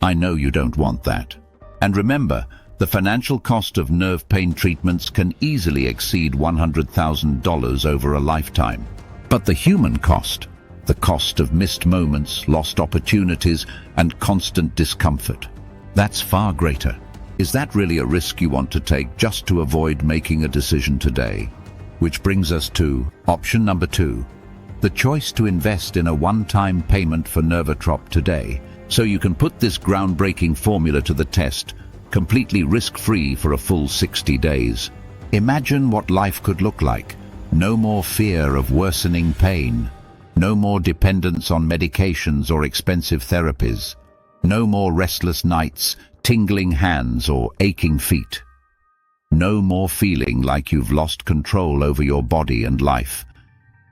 I know you don't want that. And remember, the financial cost of nerve pain treatments can easily exceed $100,000 over a lifetime. But the human cost, the cost of missed moments, lost opportunities, and constant discomfort, that's far greater. Is that really a risk you want to take just to avoid making a decision today? Which brings us to option number 2, the choice to invest in a one-time payment for nervotrop today, so you can put this groundbreaking formula to the test completely risk-free for a full 60 days. Imagine what life could look like. No more fear of worsening pain. No more dependence on medications or expensive therapies. No more restless nights, tingling hands or aching feet. No more feeling like you've lost control over your body and life.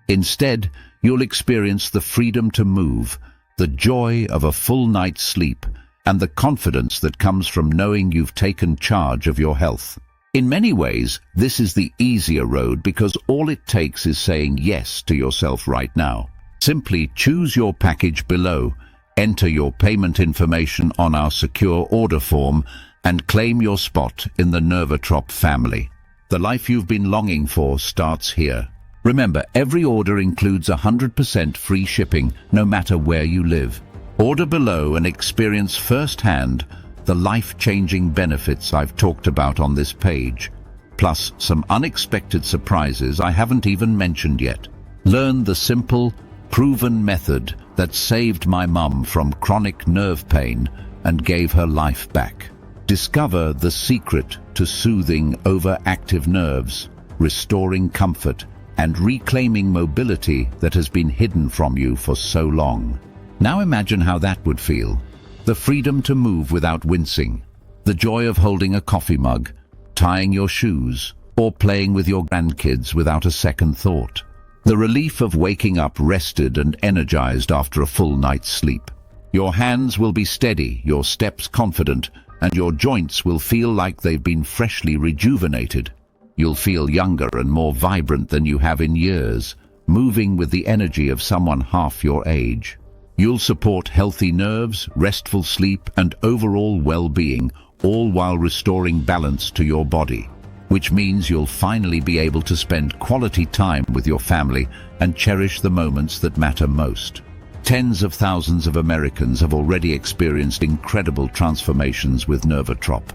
Instead, you'll experience the freedom to move, the joy of a full night's sleep, and the confidence that comes from knowing you've taken charge of your health. In many ways, this is the easier road because all it takes is saying yes to yourself right now. Simply choose your package below, enter your payment information on our secure order form, and claim your spot in the nervotrop family. The life you've been longing for starts here. Remember, every order includes 100% free shipping, no matter where you live. Order below and experience firsthand the life-changing benefits I've talked about on this page, plus some unexpected surprises I haven't even mentioned yet. Learn the simple, proven method that saved my mum from chronic nerve pain and gave her life back. Discover the secret to soothing overactive nerves, restoring comfort, and reclaiming mobility that has been hidden from you for so long. Now imagine how that would feel. The freedom to move without wincing, the joy of holding a coffee mug, tying your shoes, or playing with your grandkids without a second thought. The relief of waking up rested and energized after a full night's sleep. Your hands will be steady, your steps confident, and your joints will feel like they've been freshly rejuvenated. You'll feel younger and more vibrant than you have in years, moving with the energy of someone half your age. You'll support healthy nerves, restful sleep, and overall well-being, all while restoring balance to your body, which means you'll finally be able to spend quality time with your family and cherish the moments that matter most. Tens of thousands of Americans have already experienced incredible transformations with nervotrop.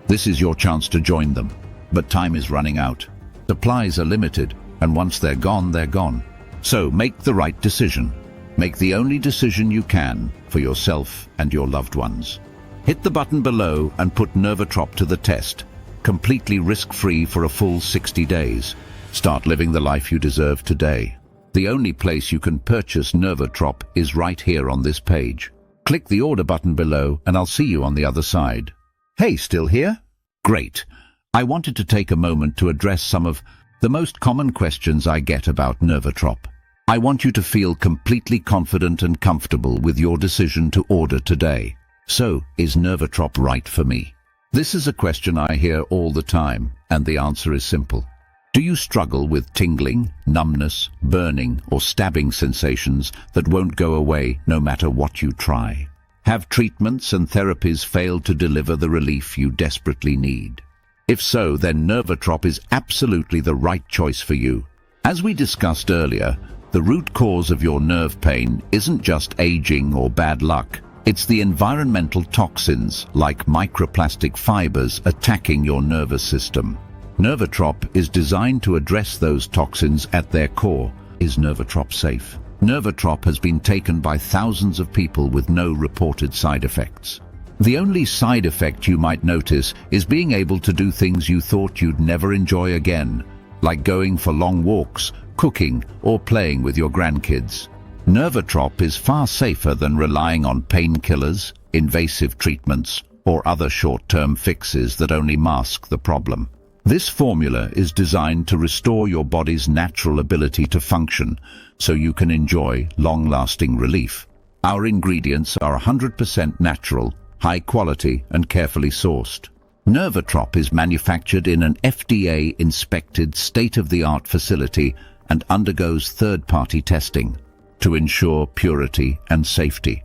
This is your chance to join them, but time is running out. Supplies are limited, and once they're gone, they're gone. So make the right decision. Make the only decision you can for yourself and your loved ones. Hit the button below and put nervotrop to the test, completely risk-free for a full 60 days. Start living the life you deserve today. The only place you can purchase nervotrop is right here on this page. Click the order button below and I'll see you on the other side. Hey, still here? Great. I wanted to take a moment to address some of the most common questions I get about nervotrop. I want you to feel completely confident and comfortable with your decision to order today. So, is nervotrop right for me? This is a question I hear all the time, and the answer is simple. Do you struggle with tingling, numbness, burning, or stabbing sensations that won't go away no matter what you try? Have treatments and therapies failed to deliver the relief you desperately need? If so, then nervotrop is absolutely the right choice for you. As we discussed earlier, the root cause of your nerve pain isn't just aging or bad luck. It's the environmental toxins, like microplastic fibers, attacking your nervous system. Nervotrop is designed to address those toxins at their core. Is nervotrop safe? Nervotrop has been taken by thousands of people with no reported side effects. The only side effect you might notice is being able to do things you thought you'd never enjoy again, like going for long walks, cooking, or playing with your grandkids. Nervotrop is far safer than relying on painkillers, invasive treatments, or other short-term fixes that only mask the problem. This formula is designed to restore your body's natural ability to function, so you can enjoy long-lasting relief. Our ingredients are 100% natural, high quality, and carefully sourced. Nervotrop is manufactured in an FDA-inspected state-of-the-art facility and undergoes third-party testing to ensure purity and safety.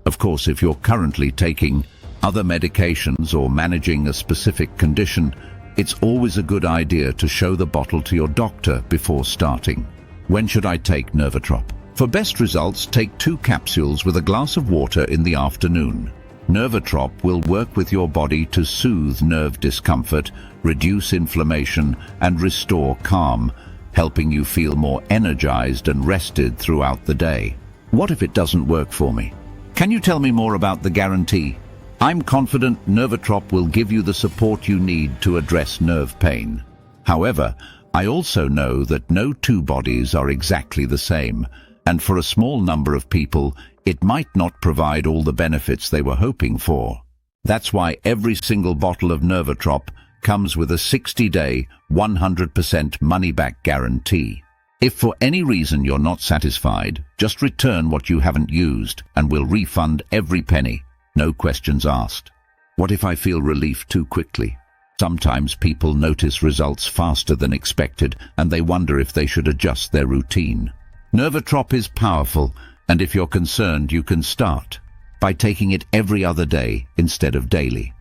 Of course, if you're currently taking other medications or managing a specific condition, it's always a good idea to show the bottle to your doctor before starting. When should I take nervotrop? For best results, take 2 capsules with a glass of water in the afternoon. Nervotrop will work with your body to soothe nerve discomfort, reduce inflammation, and restore calm, helping you feel more energized and rested throughout the day. What if it doesn't work for me? Can you tell me more about the guarantee? I'm confident nervotrop will give you the support you need to address nerve pain. However, I also know that no two bodies are exactly the same, and for a small number of people, it might not provide all the benefits they were hoping for. That's why every single bottle of nervotrop comes with a 60-day, 100% money-back guarantee. If for any reason you're not satisfied, just return what you haven't used and we'll refund every penny, no questions asked. What if I feel relief too quickly? Sometimes people notice results faster than expected and they wonder if they should adjust their routine. Nervotrop is powerful, and if you're concerned, you can start by taking it every other day instead of daily.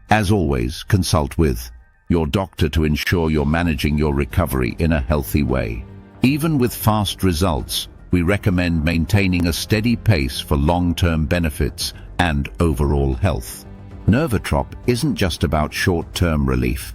As always, consult with your doctor to ensure you're managing your recovery in a healthy way. Even with fast results, we recommend maintaining a steady pace for long-term benefits and overall health. Nervotrop isn't just about short-term relief.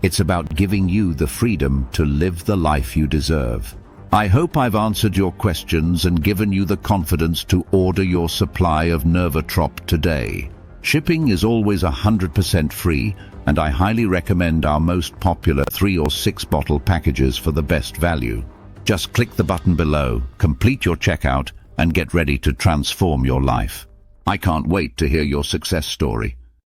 It's about giving you the freedom to live the life you deserve. I hope I've answered your questions and given you the confidence to order your supply of nervotrop today. Shipping is always 100% free, and I highly recommend our most popular 3 or 6 bottle packages for the best value. Just click the button below, complete your checkout, and get ready to transform your life. I can't wait to hear your success story.